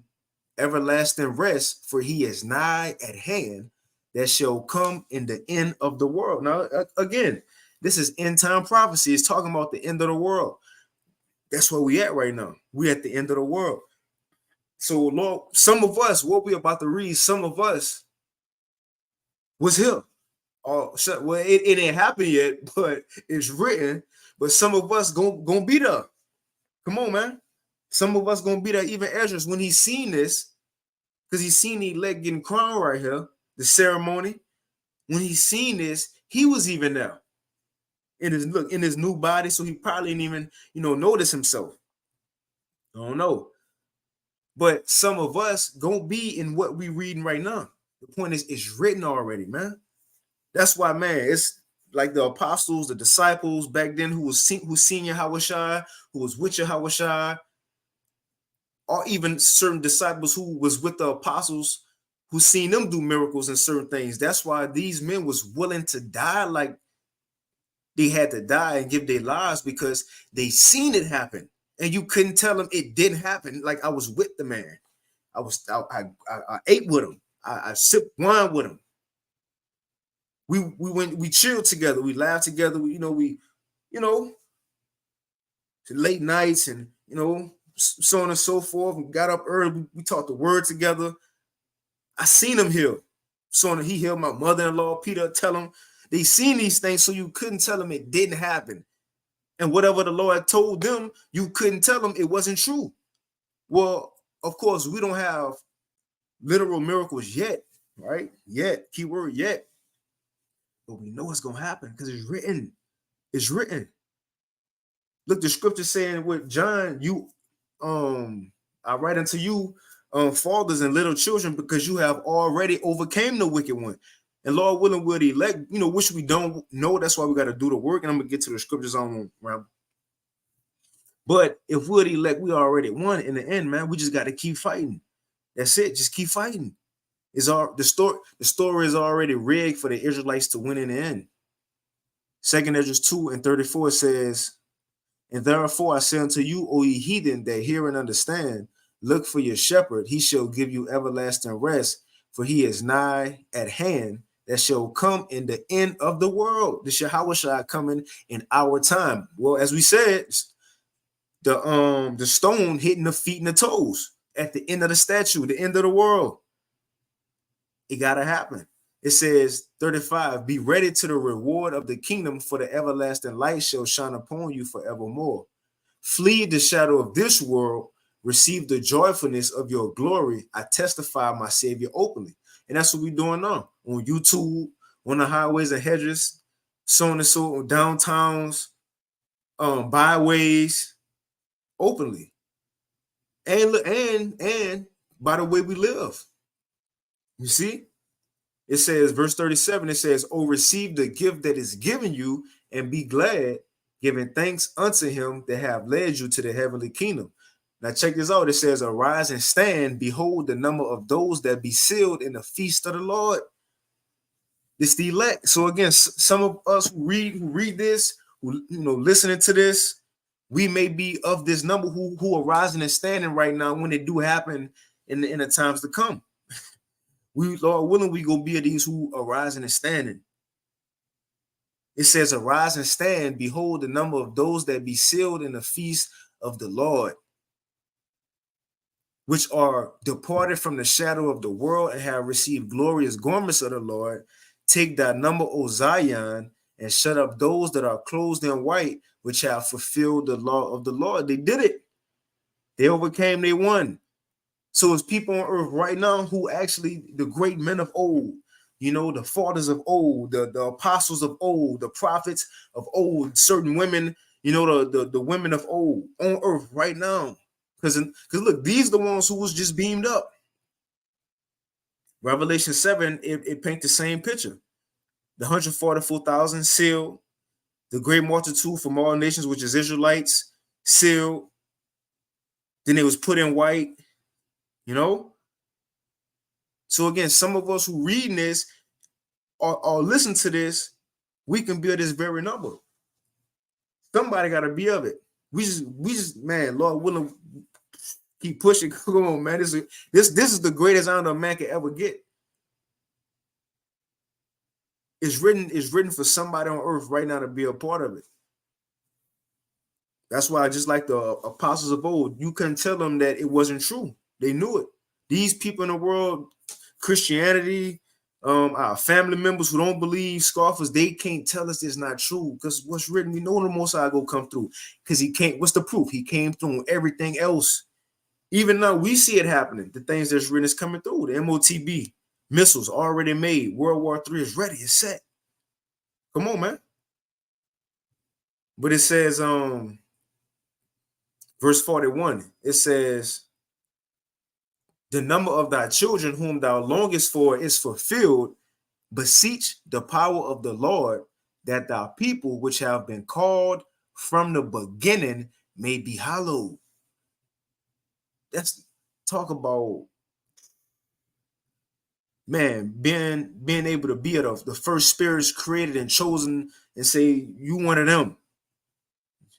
everlasting rest, for he is nigh at hand, that shall come in the end of the world." Now, again, this is end time prophecy. It's talking about the end of the world. That's where we at right now. We at the end of the world. So, Lord, some of us, what we about to read, some of us was here. Oh, well, it ain't happened yet, but it's written. But some of us gonna be there. Come on, man. Some of us gonna be there. Even Ezra, when he seen this, because he seen the elect getting crowned right here, the ceremony. When he seen this, he was even there in his new body. So he probably didn't even notice himself. I don't know. But some of us gonna be in what we reading right now. The point is, it's written already, man. That's why, man, it's like the apostles, the disciples back then who seen Yahushua, who was with Yahushua, or even certain disciples who was with the apostles who seen them do miracles and certain things. That's why these men was willing to die like they had to die and give their lives, because they seen it happen. And you couldn't tell them it didn't happen. Like, I was with the man. I ate with him. I sipped wine with him. We chilled together. We laughed together. We late nights and so on and so forth. We got up early. We taught the word together. I seen him heal. So he healed my mother-in-law, Peter. Tell him they seen these things, so you couldn't tell them it didn't happen. And whatever the Lord told them, you couldn't tell them it wasn't true. Well, of course, we don't have literal miracles yet, right? Yet, keyword yet. But we know it's gonna happen because it's written. It's written. Look, the scripture saying with John, I write unto you, fathers and little children, because you have already overcame the wicked one. And Lord willing, will the elect, which we don't know. That's why we got to do the work. And I'm gonna get to the scriptures on around. But if we're the elect, we already won in the end, man. We just got to keep fighting. That's it. Just keep fighting. The story is already rigged for the Israelites to win in the end. 2 Ezra 2:34 says, "And therefore I say unto you, O ye heathen that hear and understand, look for your shepherd. He shall give you everlasting rest, for he is nigh at hand, that shall come in the end of the world." The Yahushua coming in our time. Well, as we said, the stone hitting the feet and the toes at the end of the statue, the end of the world. It gotta happen. It says 35, "Be ready to the reward of the kingdom, for the everlasting light shall shine upon you forevermore. Flee the shadow of this world, receive the joyfulness of your glory. I testify my Savior openly." And that's what we're doing now on YouTube, on the highways and hedges, so on and so on, downtowns, byways, openly. And by the way we live. You see? It says, verse 37, it says, "Oh, receive the gift that is given you, and be glad, giving thanks unto him that have led you to the heavenly kingdom." Now check this out. It says, "Arise and stand, behold the number of those that be sealed in the feast of the Lord." It's the elect. So again, some of us who read this, who listening to this, we may be of this number who are rising and standing right now when it do happen in the times to come. We, Lord willing, we gonna be of these who are rising and standing. It says, "Arise and stand, behold the number of those that be sealed in the feast of the Lord, which are departed from the shadow of the world and have received glorious garments of the Lord. Take thy number, O Zion, and shut up those that are clothed in white, which have fulfilled the law of the Lord." They did it. They overcame, they won. So it's people on earth right now who actually, the great men of old, the fathers of old, the apostles of old, the prophets of old, certain women, the women of old on earth right now. Because look, these are the ones who was just beamed up. Revelation 7, it paints the same picture. The 144,000 sealed, the great multitude from all nations, which is Israelites, sealed. Then it was put in white. You know? So again, some of us who reading this or listen to this, we can build this very number. Somebody got to be of it. We just, man, Lord willing, keep pushing. Come on, man. This is the greatest honor a man can ever get. It's written for somebody on earth right now to be a part of it. That's why, just like the apostles of old, you couldn't tell them that it wasn't true. They knew it. These people in the world, Christianity, our family members who don't believe, scoffers, they can't tell us it's not true, because what's written, we know the Most High go come through, because he can't. What's the proof? He came through on everything else. Even though we see it happening, the things that's written is coming through. The MOTB missiles already made. World War III is ready. It's set. Come on, man. But it says, verse 41, it says, the number of thy children whom thou longest for is fulfilled. Beseech the power of the Lord, that thy people which have been called from the beginning may be hallowed. That's talk about, man, being able to be the first spirits created and chosen, and say, you one of them.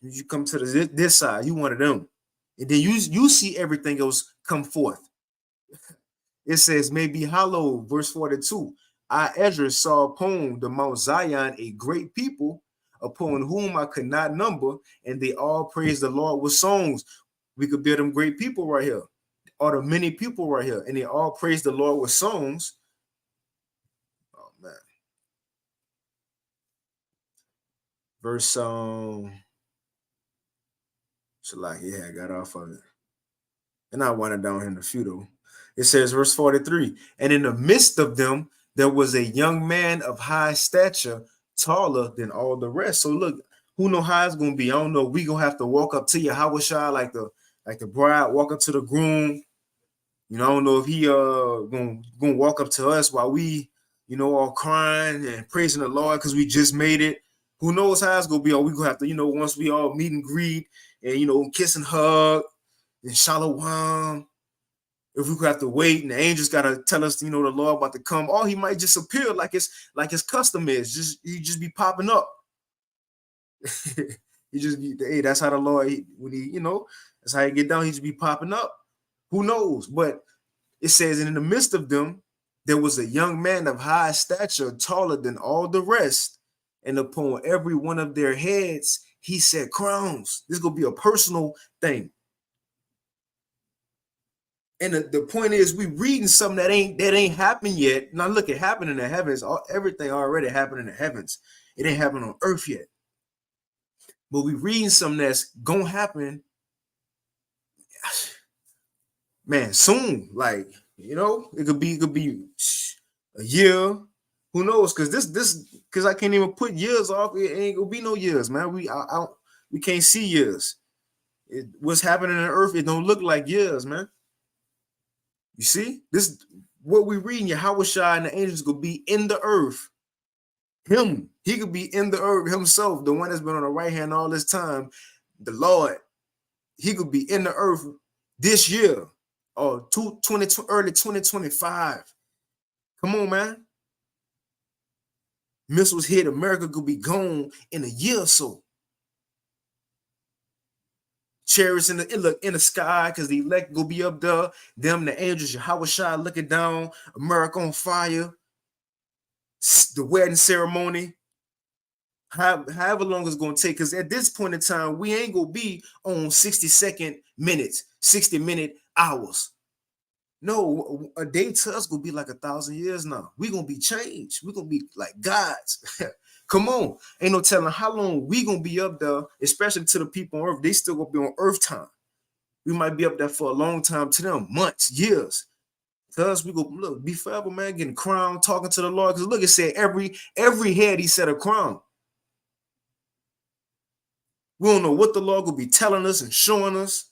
You come to this side, you one of them. And then you see everything else come forth. It says, may be hallowed, verse 42. I, Ezra, saw upon the Mount Zion a great people, upon whom I could not number, and they all praise the Lord with songs. We could build them great people right here, or the many people right here, and they all praise the Lord with songs. Oh man. Verse so like, yeah, I got off of it. And I wanted down here in the few though. It says, verse 43, and in the midst of them, there was a young man of high stature, taller than all the rest. So look, who know how it's gonna be? I don't know. We gonna have to walk up to Yahushua like the bride walk up to the groom. You know, I don't know if he gonna walk up to us while we, all crying and praising the Lord because we just made it. Who knows how it's gonna be? Or we gonna have to, once we all meet and greet and kiss and hug and shalom. If we could have to wait and the angels gotta tell us, the Lord about to come, or he might just appear like his custom is. He just be popping up. He just be, hey, that's how the Lord, that's how he get down. He just be popping up. Who knows? But it says, and in the midst of them, there was a young man of high stature, taller than all the rest, and upon every one of their heads he set crowns. This is gonna be a personal thing. And the point is, we reading something that ain't happened yet. Now look, it happened in the heavens. Everything already happened in the heavens. It ain't happened on earth yet. But we reading something that's gonna happen, man, soon. Like, it could be a year. Who knows? Because I can't even put years off. It ain't gonna be no years, man. We can't see years. What's happening on earth, it don't look like years, man. You see, this what we reading. Yahushua and the angels could be in the earth. He could be in the earth himself, the one that's been on the right hand all this time. The Lord, he could be in the earth this year or early 2025. Come on, man. Missiles hit, America could be gone in a year or so. Chariots in the sky, because the elect will be up there. Them, the angels, Yahushua looking down, America on fire. The wedding ceremony, however long it's going to take, because at this point in time, we ain't going to be on 60-second minutes, 60-minute hours. No, a day to us going to be like 1,000 years now. We're going to be changed. We're going to be like gods. Come on. Ain't no telling how long we going to be up there, especially to the people on earth. They still going to be on earth time. We might be up there for a long time to them, months, years. To us, we go, look, be forever, man, getting crowned, talking to the Lord. Because look, it said every head he set a crown. We don't know what the Lord will be telling us and showing us.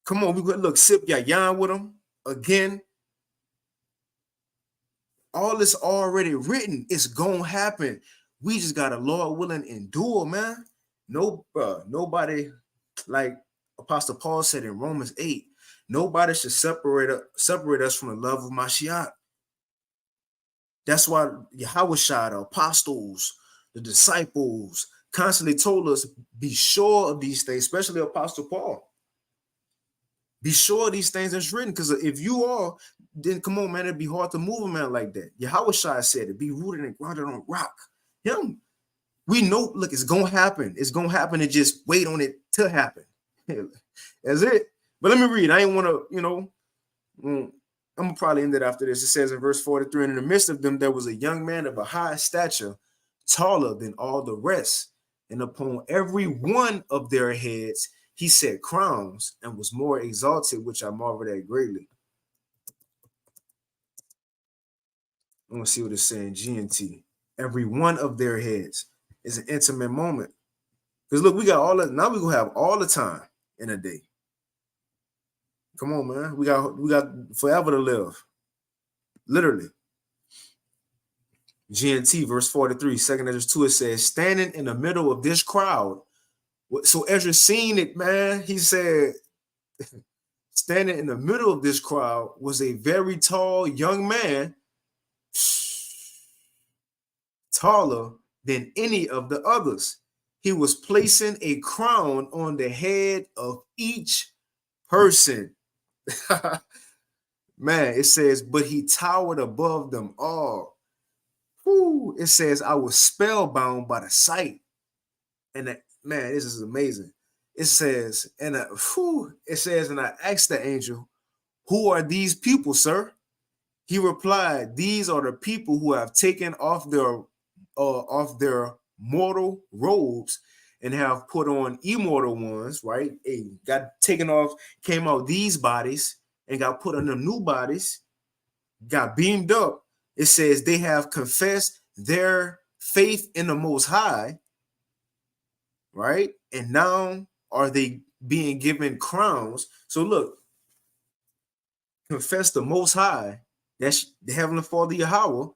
Come on, we go look, sip yayan with him again. All this already written. It's gonna happen. We just got a Lord willing endure, man. Nobody, like Apostle Paul said in Romans 8, Nobody should separate us from the love of Mashiach. That's why Yahweh Shai, the apostles, the disciples, constantly told us, be sure of these things, especially Apostle Paul. Be sure of these things that's written, because if you are, then come on, man, it'd be hard to move a man like that. Yahweh Shai said it, be rooted and grounded on rock. Him. We know, look, it's going to happen. It's going to happen, and just wait on it to happen. That's it. But let me read. I ain't want to, I'm going to probably end it after this. It says in verse 43, and in the midst of them, there was a young man of a high stature, taller than all the rest. And upon every one of their heads, he set crowns, and was more exalted, which I marveled at greatly. I'm going to see what it's saying, GNT. Every one of their heads is an intimate moment. Because look, we got all that. Now we're going to have all the time in a day. Come on, man. We got forever to live. Literally. GNT, verse 43, 2 Ezra 2, it says, standing in the middle of this crowd. So Ezra seen it, man. He said, standing in the middle of this crowd was a very tall young man, taller than any of the others. He was placing a crown on the head of each person. Man, it says, but he towered above them all. Whew, it says, I was spellbound by the sight. And that, man, this is amazing. It says, and I asked the angel, who are these people, sir? He replied, these are the people who have taken off their mortal robes and have put on immortal ones, right? Got taken off, came out these bodies and got put on them new bodies, got beamed up. It says they have confessed their faith in the Most High, right? And now are they being given crowns? So look, confess the Most High, that's the Heavenly Father Yahweh.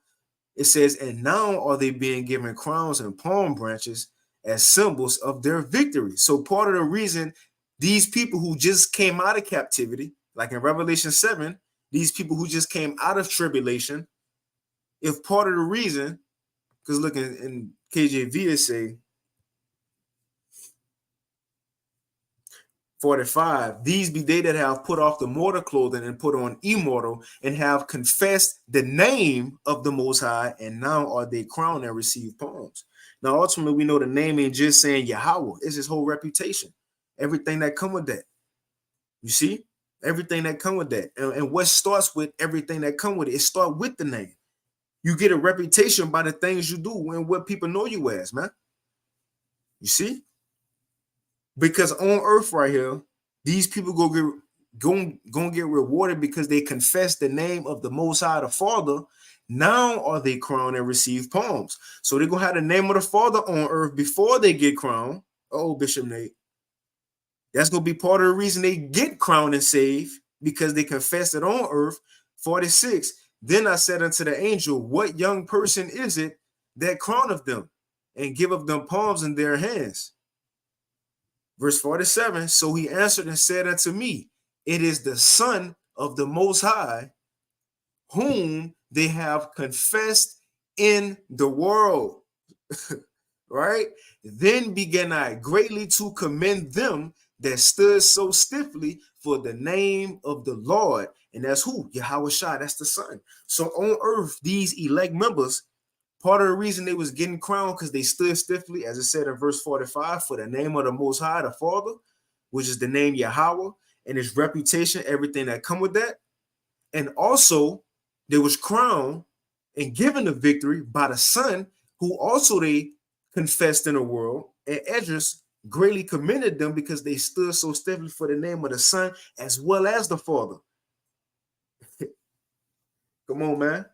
It says, and now are they being given crowns and palm branches as symbols of their victory. So part of the reason these people who just came out of captivity, like in Revelation 7, these people who just came out of tribulation, if part of the reason, because look in KJV, it say, 45, these be they that have put off the mortal clothing and put on immortal, and have confessed the name of the Most High, and now are they crowned and receive palms. Now, ultimately, we know the name ain't just saying Yahweh. It's his whole reputation. Everything that come with that. You see? Everything that come with that. And what starts with everything that come with it, it starts with the name. You get a reputation by the things you do and what people know you as, man. You see? Because on earth right here, these people gonna get rewarded because they confess the name of the Most High, the Father. Now are they crowned and receive palms. So they're gonna have the name of the Father on earth before they get crowned. Oh, Bishop Nate. That's gonna be part of the reason they get crowned and saved, because they confess it on earth. 46. Then I said unto the angel, what young person is it that crowneth them and giveth them palms in their hands? Verse 47, so he answered and said unto me, it is the Son of the Most High, whom they have confessed in the world. Right? Then began I greatly to commend them that stood so stiffly for the name of the Lord. And that's who? Yahweh Shai, that's the Son. So on earth, these elect members, part of the reason they was getting crowned because they stood stiffly, as it said in verse 45, for the name of the Most High, the Father, which is the name Yahweh, and his reputation, everything that come with that. And also, they was crowned and given the victory by the Son, who also they confessed in the world. And Esdras greatly commended them because they stood so stiffly for the name of the Son as well as the Father. Come on, man.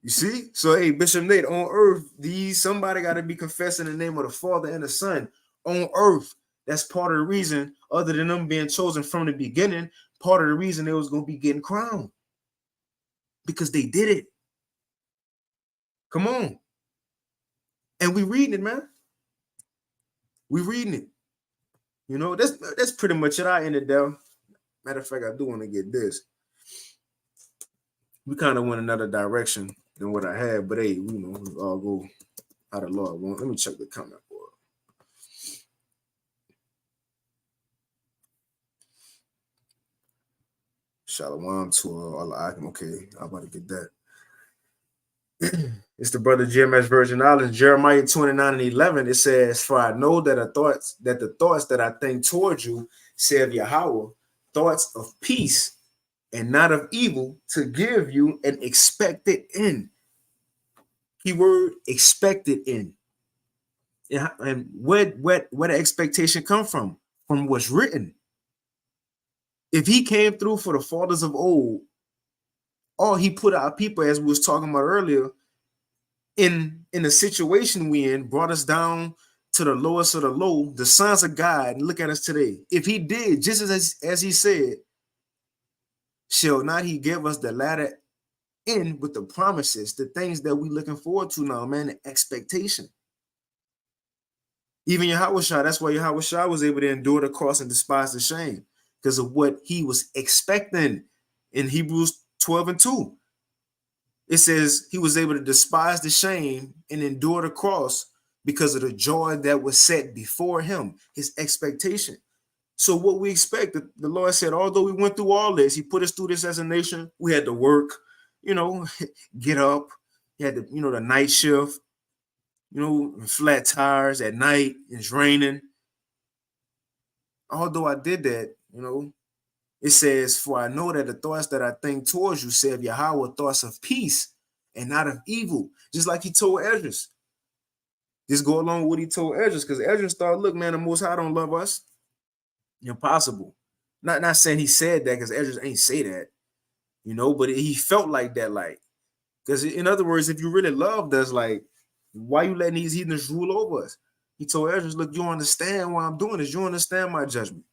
You see? So, hey, Bishop Nate, on earth, somebody got to be confessing the name of the Father and the Son on earth. That's part of the reason, other than them being chosen from the beginning, part of the reason they was going to be getting crowned. Because they did it. Come on. And we reading it, man. We reading it. You know, that's pretty much it. I ended there. Matter of fact, I do want to get this. We kind of went another direction than what I had, but hey, we all go how the Lord wants. Let me check the comment board. Shalom to Allah. Okay, I'm about to get that. It's the brother GMS Virgin Islands, Jeremiah 29:11. It says, "For I know that the thoughts that I think towards you, saith Yahweh, thoughts of peace and not of evil, to give you an expected end." Keyword expected end. And where the expectation come from? From what's written. If he came through for the fathers of old, or he put our people, as we was talking about earlier, in the situation we in, brought us down to the lowest of the low, the sons of God, and look at us today. If he did, just as he said, shall not he give us the latter end with the promises, the things that we looking forward to now, man, the expectation. Even Yahushua, that's why Yahushua was able to endure the cross and despise the shame, because of what he was expecting. In Hebrews 12:2, it says he was able to despise the shame and endure the cross because of the joy that was set before him, his expectation. So what we expect, the Lord said, although we went through all this, he put us through this as a nation. We had to work, get up. You had to, the night shift, flat tires at night. It's raining. Although I did that, it says, "For I know that the thoughts that I think towards you, said Yahweh, thoughts of peace and not of evil." Just like he told Esdras. Just go along with what he told Esdras, because Esdras thought, look, man, the Most High don't love us. Impossible. Not saying he said that, because Esdras ain't say that, but he felt like that, like, because in other words, if you really loved us, like, why you letting these heathens rule over us? He told Esdras, look, you understand why I'm doing this. You understand my judgment.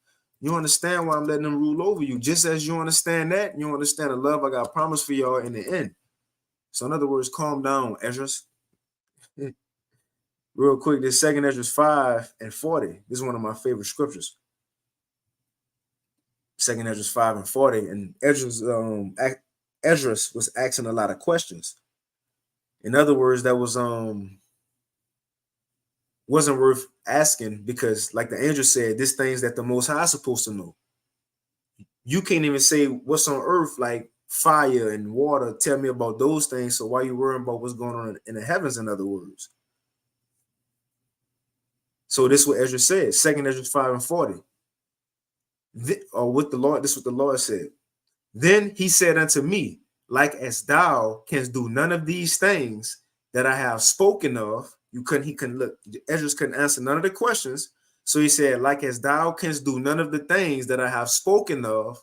You understand why I'm letting them rule over you. Just as you understand that, you understand the love I got promised for y'all in the end. So in other words, calm down, Esdras. Real quick, this 2 Esdras 5:40. This is one of my favorite scriptures. 2 Esdras 5:40. And Esdras was asking a lot of questions. In other words, that wasn't worth asking, because like the angel said, this things that the Most High is supposed to know. You can't even say what's on earth, like fire and water. Tell me about those things. So why are you worrying about what's going on in the heavens, in other words? So this is what Esdras said, 2 Esdras 5:40. This is what the Lord said. Then he said unto me, like as thou canst do none of these things that I have spoken of. He couldn't look. Esdras couldn't answer none of the questions. So he said, like as thou canst do none of the things that I have spoken of,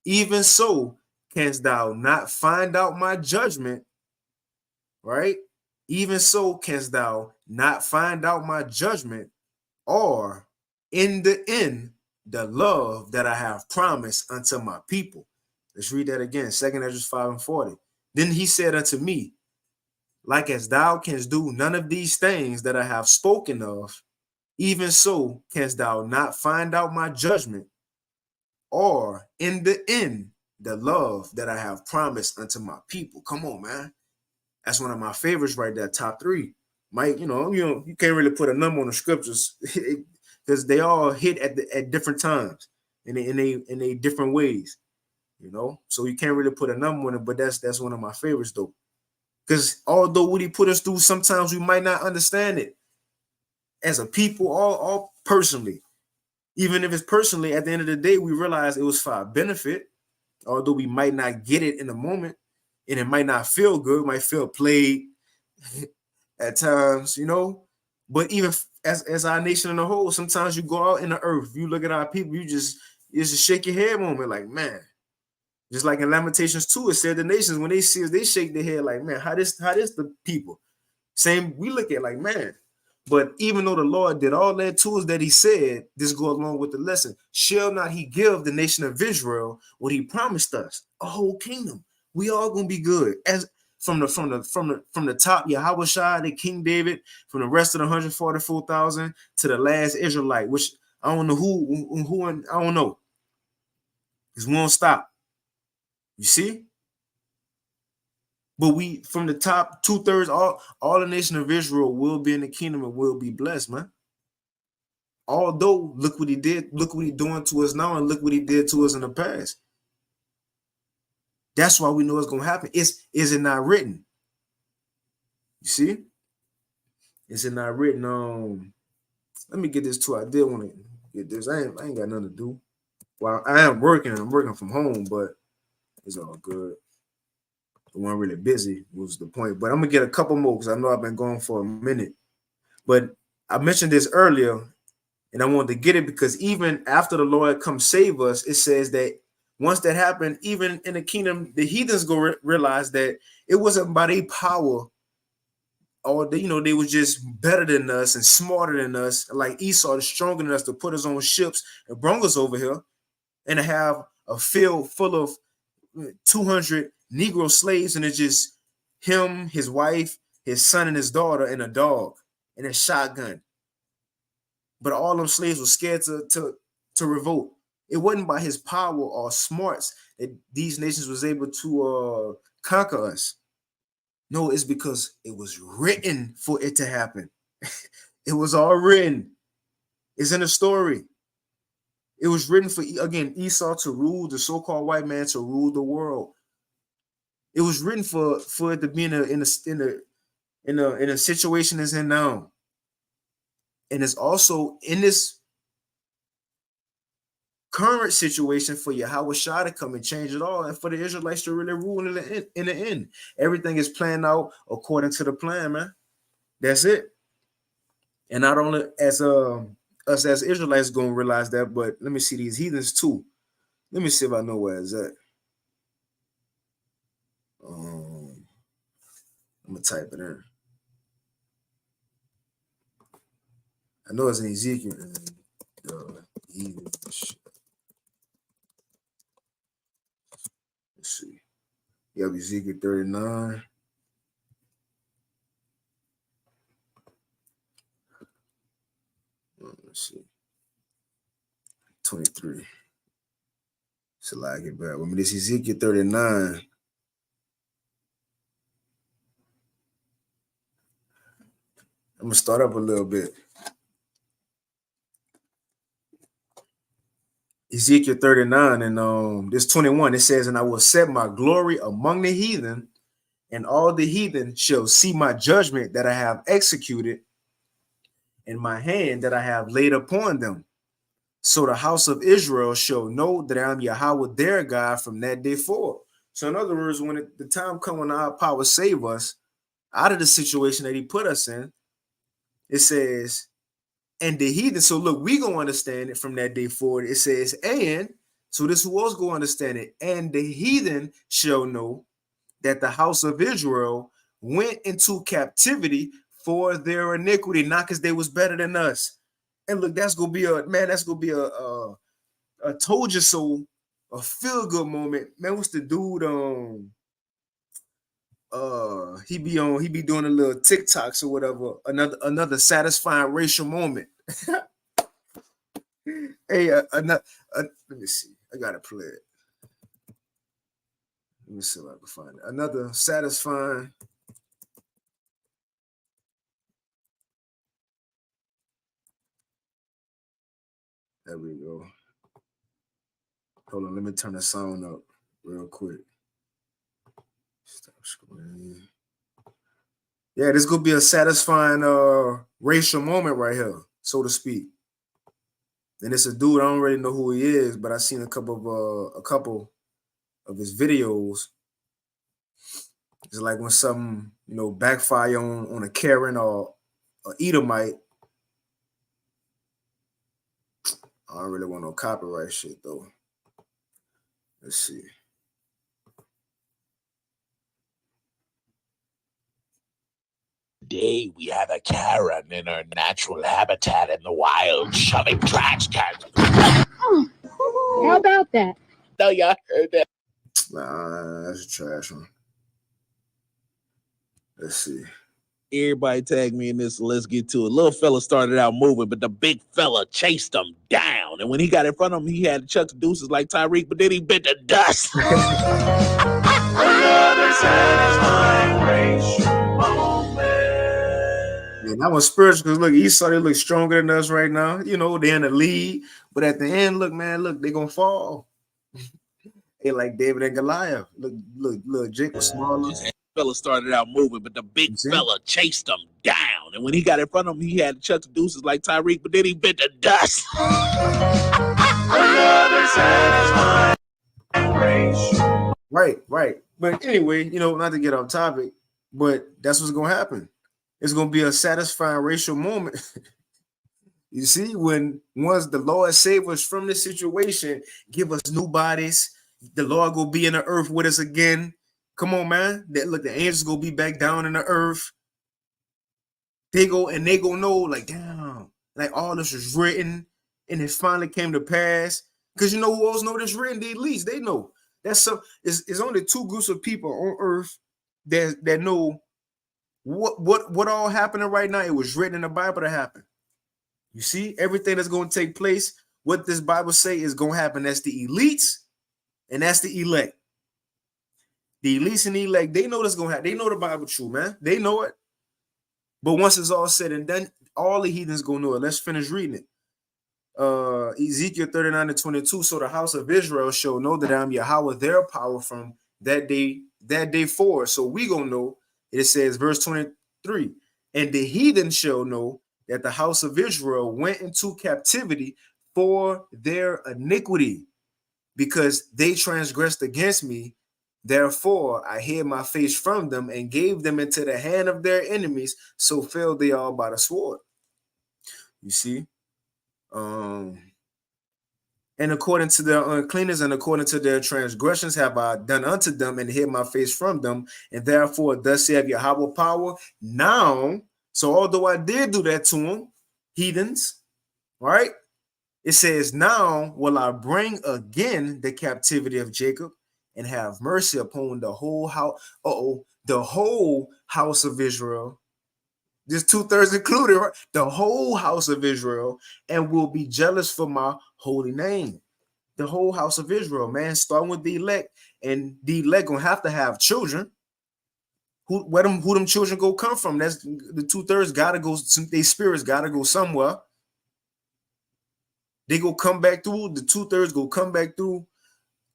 even so canst thou not find out my judgment, right? Even so canst thou not find out my judgment, or in the end, the love that I have promised unto my people. Let's read that again, 2 Esdras 5:40. Then he said unto me, like as thou canst do none of these things that I have spoken of, even so canst thou not find out my judgment, or in the end, the love that I have promised unto my people. Come on, man. That's one of my favorites right there, top 3. Mike, you can't really put a number on the scriptures because they all hit at different times in a different ways, So you can't really put a number on it, but that's one of my favorites though. Because although what he put us through, sometimes we might not understand it as a people, or personally. Even if it's personally, at the end of the day, we realize it was for our benefit, although we might not get it in the moment, and it might not feel good, might feel played at times, But even as our nation in a whole, sometimes you go out in the earth, you look at our people, you just shake your head moment, like, man. Just like in Lamentations 2, it said the nations, when they see us, they shake their head like, man, how this the people? Same, we look at like, man. But even though the Lord did all that to us that he said, this go along with the lesson. Shall not he give the nation of Israel what he promised us? A whole kingdom. We all gonna be good. As from the top, Yahushua, the King David, from the rest of the 144,000 to the last Israelite, which I don't know who I don't know. Because we won't stop. You see? But we, from the top 2/3, all the nation of Israel will be in the kingdom and will be blessed, man. Although, look what he did, look what he's doing to us now, and look what he did to us in the past. That's why we know it's gonna happen. Is it not written? You see? Is it not written? Let me get this too. I did want to get this. I ain't got nothing to do. Well, I am working. I'm working from home, but it's all good. I wasn't really busy was the point. But I'm gonna get a couple more because I know I've been going for a minute. But I mentioned this earlier, and I wanted to get it because even after the Lord comes save us, it says that once that happened, even in the kingdom, the heathens go realize that it wasn't by their power, or they was just better than us and smarter than us, like Esau is stronger than us to put us on ships and bring us over here, and to have a field full of 200 Negro slaves, and it's just him, his wife, his son, and his daughter, and a dog, and a shotgun. But all them slaves were scared to revolt. It wasn't by his power or smarts that these nations was able to conquer us. No, it's because it was written for it to happen. It was all written. It's in the story. It was written for, again, Esau to rule, the so-called white man to rule the world. It was written for it to be in a situation as in now. And it's also in this current situation for Yahweh Shah to come and change it all, and for the Israelites to really rule in the end. Everything is planned out according to the plan, man. That's it. And not only as us as Israelites gonna realize that, but let me see these heathens too. Let me see if I know where it's at. I'm gonna type it in. I know it's in Ezekiel. Let's see. You have Ezekiel 39. Let's see. 23. So I get back. When this Ezekiel 39. I'm gonna start up a little bit. Ezekiel 39 and this 21, it says, "And I will set my glory among the heathen, and all the heathen shall see my judgment that I have executed in my hand that I have laid upon them. So the house of Israel shall know that I am Yahweh their God from that day forward." So in other words, when the time comes when our power save us out of the situation that he put us in, it says, and the heathen. So look, we gonna understand it from that day forward. It says, and so this who else gonna understand it, and the heathen shall know that the house of Israel went into captivity for their iniquity, not because they was better than us. And look, that's gonna be a told you so, a feel good moment, man. What's the dude? He be doing a little TikToks or whatever. Another satisfying racial moment. Hey, let me see. I gotta play it. Let me see if I can find it. Another satisfying. There we go. Hold on, let me turn the sound up real quick. Stop screen. Yeah, this gonna be a satisfying racial moment right here, so to speak. And it's a dude, I don't really know who he is, but I've seen a couple of his videos. It's like when something, backfire on a Karen or an Edomite. I don't really want no copyright shit though. Let's see. Today we have a Karen in her natural habitat in the wild, shoving trash cans. How about that? No, y'all heard that. Nah, that's a trash one. Let's see. Everybody tag me in this. So let's get to it. Little fella started out moving, but the big fella chased him down. And when he got in front of him, he had to chuck the deuces like Tyreek, but then he bit the dust. Another satisfying racial moment. Man, that was spiritual because look, Esau, they look stronger than us right now. You know, they're in the lead, but at the end, look, man, look, they're gonna fall. They like David and Goliath. Look, Jake was smaller. Fella started out moving, but the big fella chased him down. And when he got in front of him, he had to chuck the deuces like Tyreek, but then he bit the dust. Another satisfying racial. Right. But anyway, you know, not to get off topic, but that's what's gonna happen. It's gonna be a satisfying racial moment. You see, when once the Lord save us from this situation, give us new bodies, the Lord will be in the earth with us again. Come on, man. Look, the angels gonna be back down in the earth. They go know, like, damn, like all this is written, and it finally came to pass. Because you know who else know this written? The elites, they know. It's only two groups of people on earth that know what all happening right now. It was written in the Bible to happen. You see, everything that's going to take place, what this Bible say is going to happen. That's the elites, and that's the elect. The elites and the elect, they know that's going to happen. They know the Bible true, man. They know it. But once it's all said and done, all the heathens going to know it. Let's finish reading it. Ezekiel 39-22. So the house of Israel shall know that I am Yahweh, their power from that day forward. So we going to know. It says, verse 23, and the heathen shall know that the house of Israel went into captivity for their iniquity, because they transgressed against me. Therefore, I hid my face from them and gave them into the hand of their enemies. So fell they all by the sword. You see? And according to their uncleanness and according to their transgressions have I done unto them and hid my face from them. And therefore, thus saith Yahweh power. Now, so although I did do that to them, heathens, right? It says, now will I bring again the captivity of Jacob and have mercy upon the whole house. The whole house of Israel. This 2/3 included, right? The whole house of Israel, and will be jealous for my holy name. The whole house of Israel, man, starting with the elect, and the elect gonna have to have children. Who them children go come from? That's the 2/3 gotta go. Their spirits gotta go somewhere. They go come back through. The 2/3 go come back through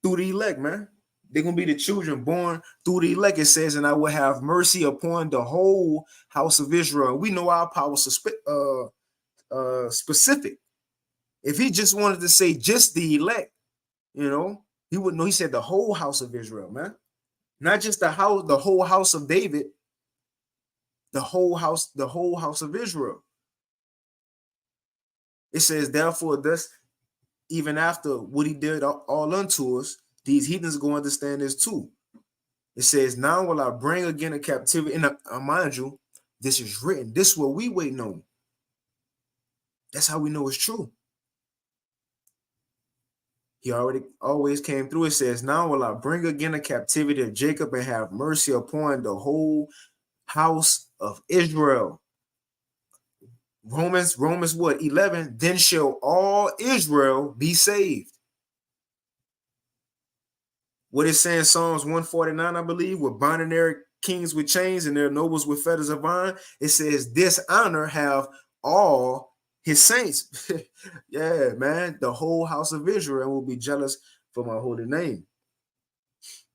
the elect, man. They're going to be the children born through the elect. It says, and I will have mercy upon the whole house of Israel. We know our power specific. If he just wanted to say just the elect, you know, he wouldn't know. He said the whole house of Israel, man. Not just the whole house of David, the whole house of Israel. It says, therefore, thus, even after what he did all unto us, these heathens go understand this too. It says, now will I bring again a captivity. And mind you, this is written. This is what we waiting on. That's how we know it's true. He always came through. It says, now will I bring again a captivity of Jacob and have mercy upon the whole house of Israel. Romans what? 11. Then shall all Israel be saved. What it's saying, Psalms 149, I believe, with binding their kings with chains and their nobles with fetters of iron. It says, this honor have all his saints. Yeah, man. The whole house of Israel will be jealous for my holy name.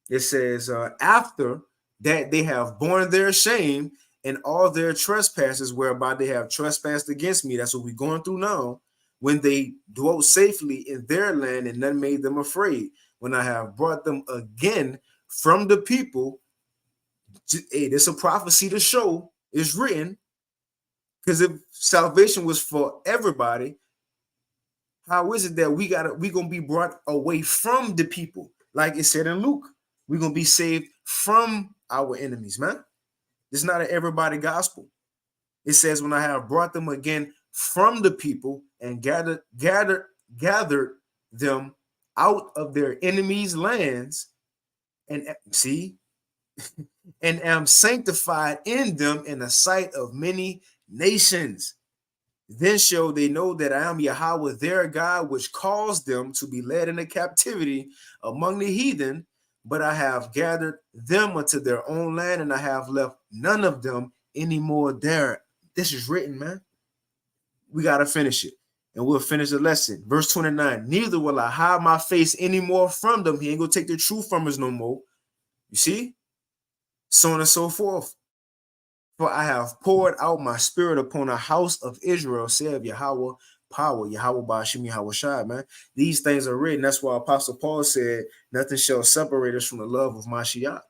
It says, after that they have borne their shame and all their trespasses whereby they have trespassed against me. That's what we're going through now. When they dwelt safely in their land and none made them afraid. When I have brought them again from the people. Hey, there's a prophecy to show. It's written. Because if salvation was for everybody, how is it that we're gonna be brought away from the people? Like it said in Luke, we're gonna be saved from our enemies, man. It's not an everybody gospel. It says, when I have brought them again from the people and gathered them out of their enemies' lands. And see, and am sanctified in them in the sight of many nations. Then shall they know that I am Yahweh their God, which caused them to be led into captivity among the heathen, but I have gathered them unto their own land, and I have left none of them anymore there. This is written, man. We got to finish it, and we'll finish the lesson. Verse 29, neither will I hide my face anymore from them. He ain't going to take the truth from us no more. You see? So on and so forth. For I have poured out my spirit upon a house of Israel, saith Yahweh, power, Yahweh Ba'ashim Yahweh Shai, man. These things are written. That's why Apostle Paul said, nothing shall separate us from the love of Mashiach.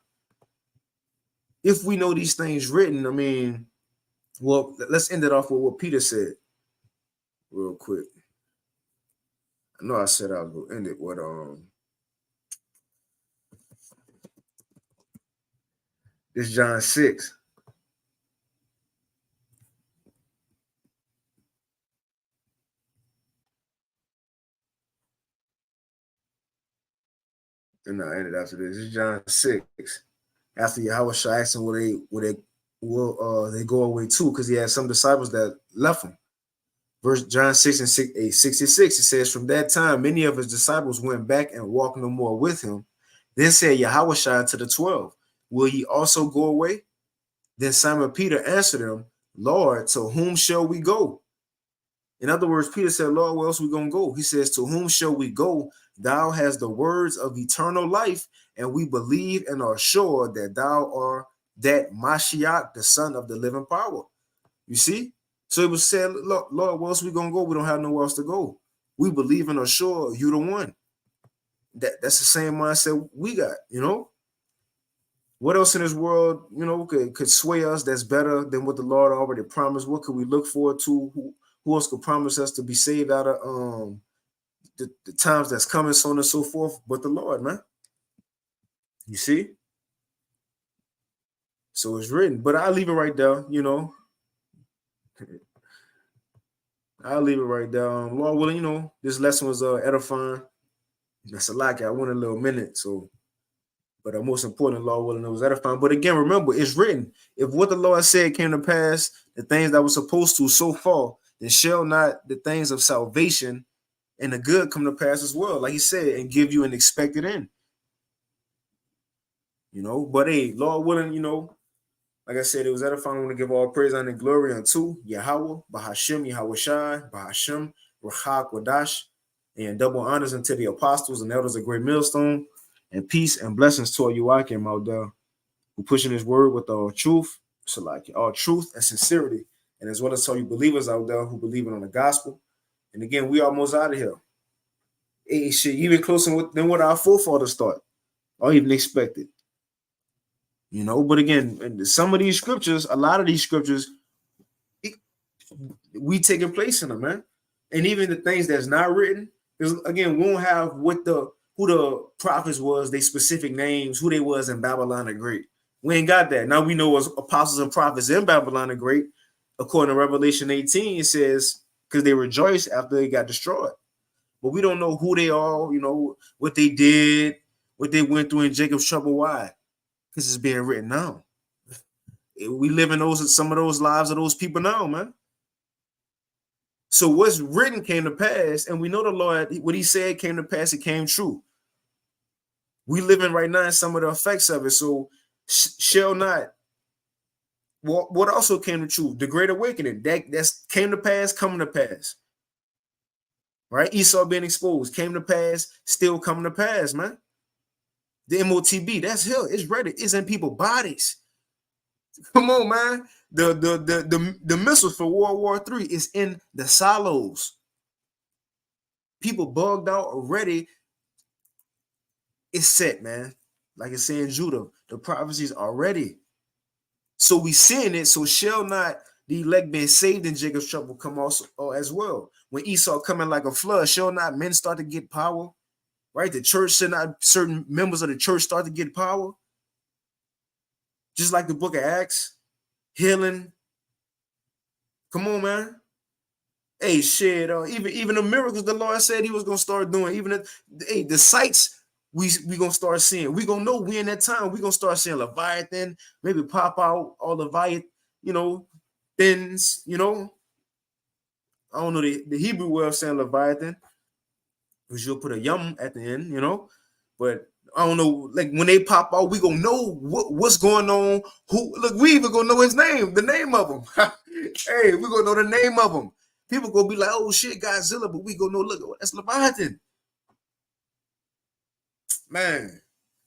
If we know these things written, I mean, well, let's end it off with what Peter said real quick. I know I said I was going to end it with, this John 6. And I ended after this. This is John 6. After Yahweh Shai asked him, will they go away too? Because he had some disciples that left him. Verse John 6 and 66, it says, from that time, many of his disciples went back and walked no more with him. Then said Yahweh Shai to the 12, will ye also go away? Then Simon Peter answered him, Lord, to whom shall we go? In other words, Peter said, Lord, where else are we going to go? He says, to whom shall we go? Thou hast the words of eternal life, and we believe and are sure that thou art that Mashiach, the son of the living power. You see? So it was said, Lord, where else are we going to go? We don't have nowhere else to go. We believe and are sure you the one. That's the same mindset we got, you know? What else in this world, you know, could sway us that's better than what the Lord already promised? What could we look forward to? Who else could promise us to be saved out of the times that's coming, so on and so forth, but the Lord, man. You see? So it's written, but I'll leave it right there, you know. I'll leave it right there. Lord willing, you know, this lesson was edifying. That's a lot. I went a little minute, so, but most important, Lord willing, it was edifying. But again, remember, it's written. If what the Lord said came to pass, the things that were supposed to so far, then shall not the things of salvation and the good come to pass as well, like he said, and give you an expected end. You know, but hey, Lord willing, you know, like I said, it was edifying. I want to give all praise and glory unto Yahweh, Bahashim, Yahweh Shai, Bahashim, Rachak, Wadash, and double honors unto the apostles and elders of Great Millstone, and peace and blessings to all you Akim out there who pushing his word with all truth, so like all truth and sincerity, and as well as all you believers out there who believe in on the gospel. And again, we almost out of here. Hey, shit, even closer than what our forefathers thought or even expected. You know, but again, some of these scriptures, a lot of these scriptures, we taking place in them, man. And even the things that's not written, because again, we won't have who the prophets was, they specific names, who they was in Babylon the Great. We ain't got that. Now we know as apostles and prophets in Babylon the Great, according to Revelation 18, it says, because they rejoiced after they got destroyed. But we don't know who they are, you know, what they did, what they went through in Jacob's trouble. Why? Because it's being written now. We live in some of those lives of those people now, man. So what's written came to pass, and we know the Lord, what he said came to pass, it came true. We living right now in some of the effects of it. So shall not. What also came to true? The Great Awakening. That's came to pass, coming to pass. Right? Esau being exposed, came to pass, still coming to pass, man. The MOTB, that's hell. It's ready. It's in people's bodies. Come on, man. The missiles for World War III is in the silos. People bugged out already. It's set, man. Like it's saying Judah, the prophecies are ready. So we seeing it. So shall not the elect being saved in Jacob's trouble come also as well? When Esau coming like a flood, shall not men start to get power? Right? The church should not, certain members of the church start to get power. Just like the book of Acts, healing. Come on, man. Hey, shit. Even the miracles the Lord said he was going to start doing. Even the sights we gonna start seeing, we gonna know we in that time, we gonna start seeing Leviathan, maybe pop out all Leviathan, thins, I don't know the Hebrew way of saying Leviathan, because you'll put a yum at the end, but I don't know, like when they pop out, we gonna know what's going on. Look, we even gonna know his name, the name of him. Hey, we gonna know the name of him. People gonna be like, oh shit, Godzilla, but we gonna know, look, that's Leviathan. Man.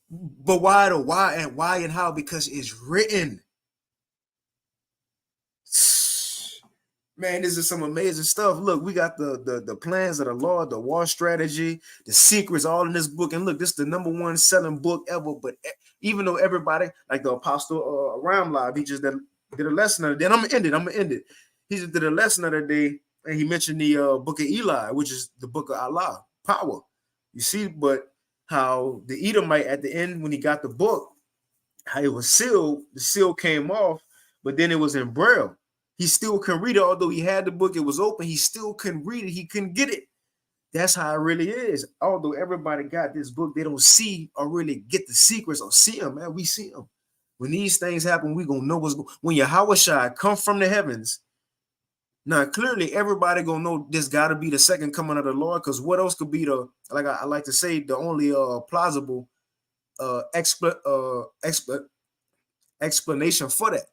But why though? Why and how? Because it's written. Man, this is some amazing stuff. Look, we got the plans of the Lord, the war strategy, the secrets, all in this book. And look, this is the #1 selling book ever. But even though everybody, like the Apostle Ramlive, he just did a lesson of the day. And I'm gonna end it. He just did a lesson of the day, and he mentioned the book of Eli, which is the book of Allah, power. You see, but how the Edomite at the end, when he got the book, how it was sealed, the seal came off, but then it was in Braille. He still can read it, although he had the book, it was open. He still couldn't read it. He couldn't get it. That's how it really is. Although everybody got this book, they don't see or really get the secrets or see them, man. We see them. When these things happen, we gonna know what's going. When Yahushua come from the heavens, now clearly everybody gonna know this got to be the second coming of the Lord. Because what else could be the, like I like to say, the only plausible explanation for that?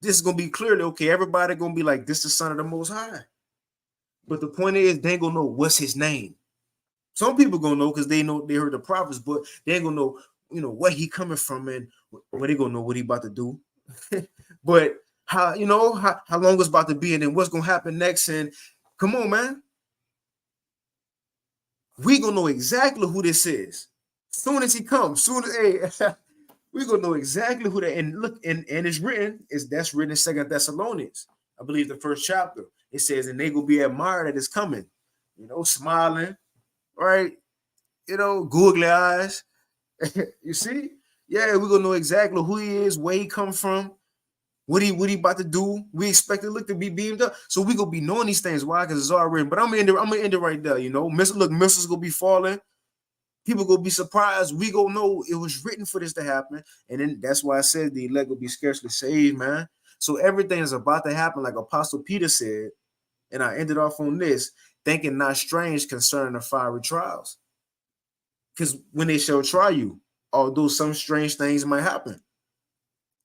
This is gonna be clearly okay. Everybody gonna be like, this is the Son of the Most High. But the point is, they ain't gonna know what's his name. Some people gonna know because they know they heard the prophets, but they ain't gonna know, where he coming from and what they gonna know what he about to do. But how long it's about to be, and then what's gonna happen next. And come on, man, we gonna know exactly who this is. Soon as he comes, we're gonna know exactly who that. And look, and it's written, that's written in 2 Thessalonians, I believe the 1st chapter. It says, and they will be admired that it's coming, smiling, right? Googly eyes. You see? Yeah, we're gonna know exactly who he is, where he come from, what he about to do. We expect it to be beamed up. So we gonna be knowing these things. Why? Because it's all written. But I'm gonna end it right there, missiles gonna be falling. People gonna be surprised. We gonna know it was written for this to happen. And then that's why I said the elect will be scarcely saved, man. So everything is about to happen, like Apostle Peter said. And I ended off on this, thinking not strange concerning the fiery trials. Because when they shall try you, although some strange things might happen,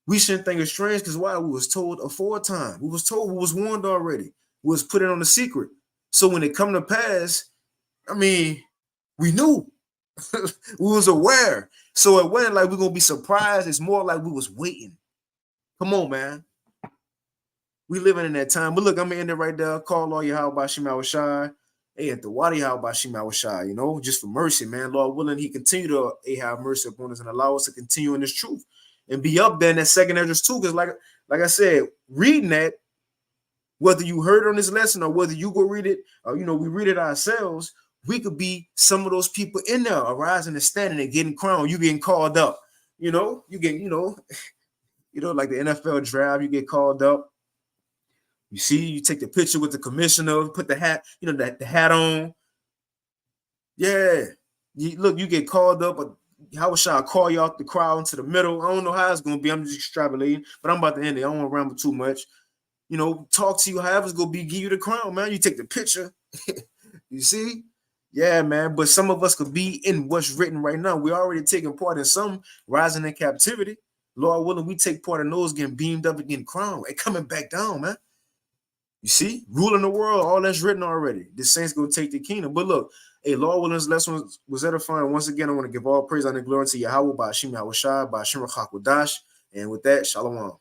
we shouldn't think it's strange, because why? We was told aforetime. We was told, we was warned already. We was put it on the secret. So when it come to pass, we knew. We was aware. So it wasn't like we're gonna be surprised. It's more like we was waiting. Come on, man. We living in that time. But look, I'm gonna end it right there. Call all Yahweh Shema Shai. Hey, at the Wadi Yahweh Shema Shai, just for mercy, man. Lord willing, he continue to have mercy upon us and allow us to continue in this truth and be up there in that 2nd Esdras too. Because like I said, reading that, whether you heard it on this lesson or whether you go read it, or we read it ourselves, we could be some of those people in there arising and standing and getting crowned. You getting called up, you getting, like the NFL draft, you get called up. You see, you take the picture with the commissioner, put the hat, the hat on. Yeah. You get called up, but how should I call you out the crowd into the middle? I don't know how it's going to be. I'm just extrapolating, but I'm about to end it. I don't want to ramble too much. Talk to you however it's going to be, give you the crown, man. You take the picture. You see? Yeah, man. But some of us could be in what's written right now. We're already taking part in some rising in captivity. Lord willing, we take part in those getting beamed up and getting crowned and coming back down, man. You see, ruling the world, all that's written already. The saints gonna take the kingdom. But look, Lord willing, this lesson was edifying. Once again, I want to give all praise and glory to Yahweh by Hashem Yahushua, by Hashem Hakwadash. And with that, Shalom.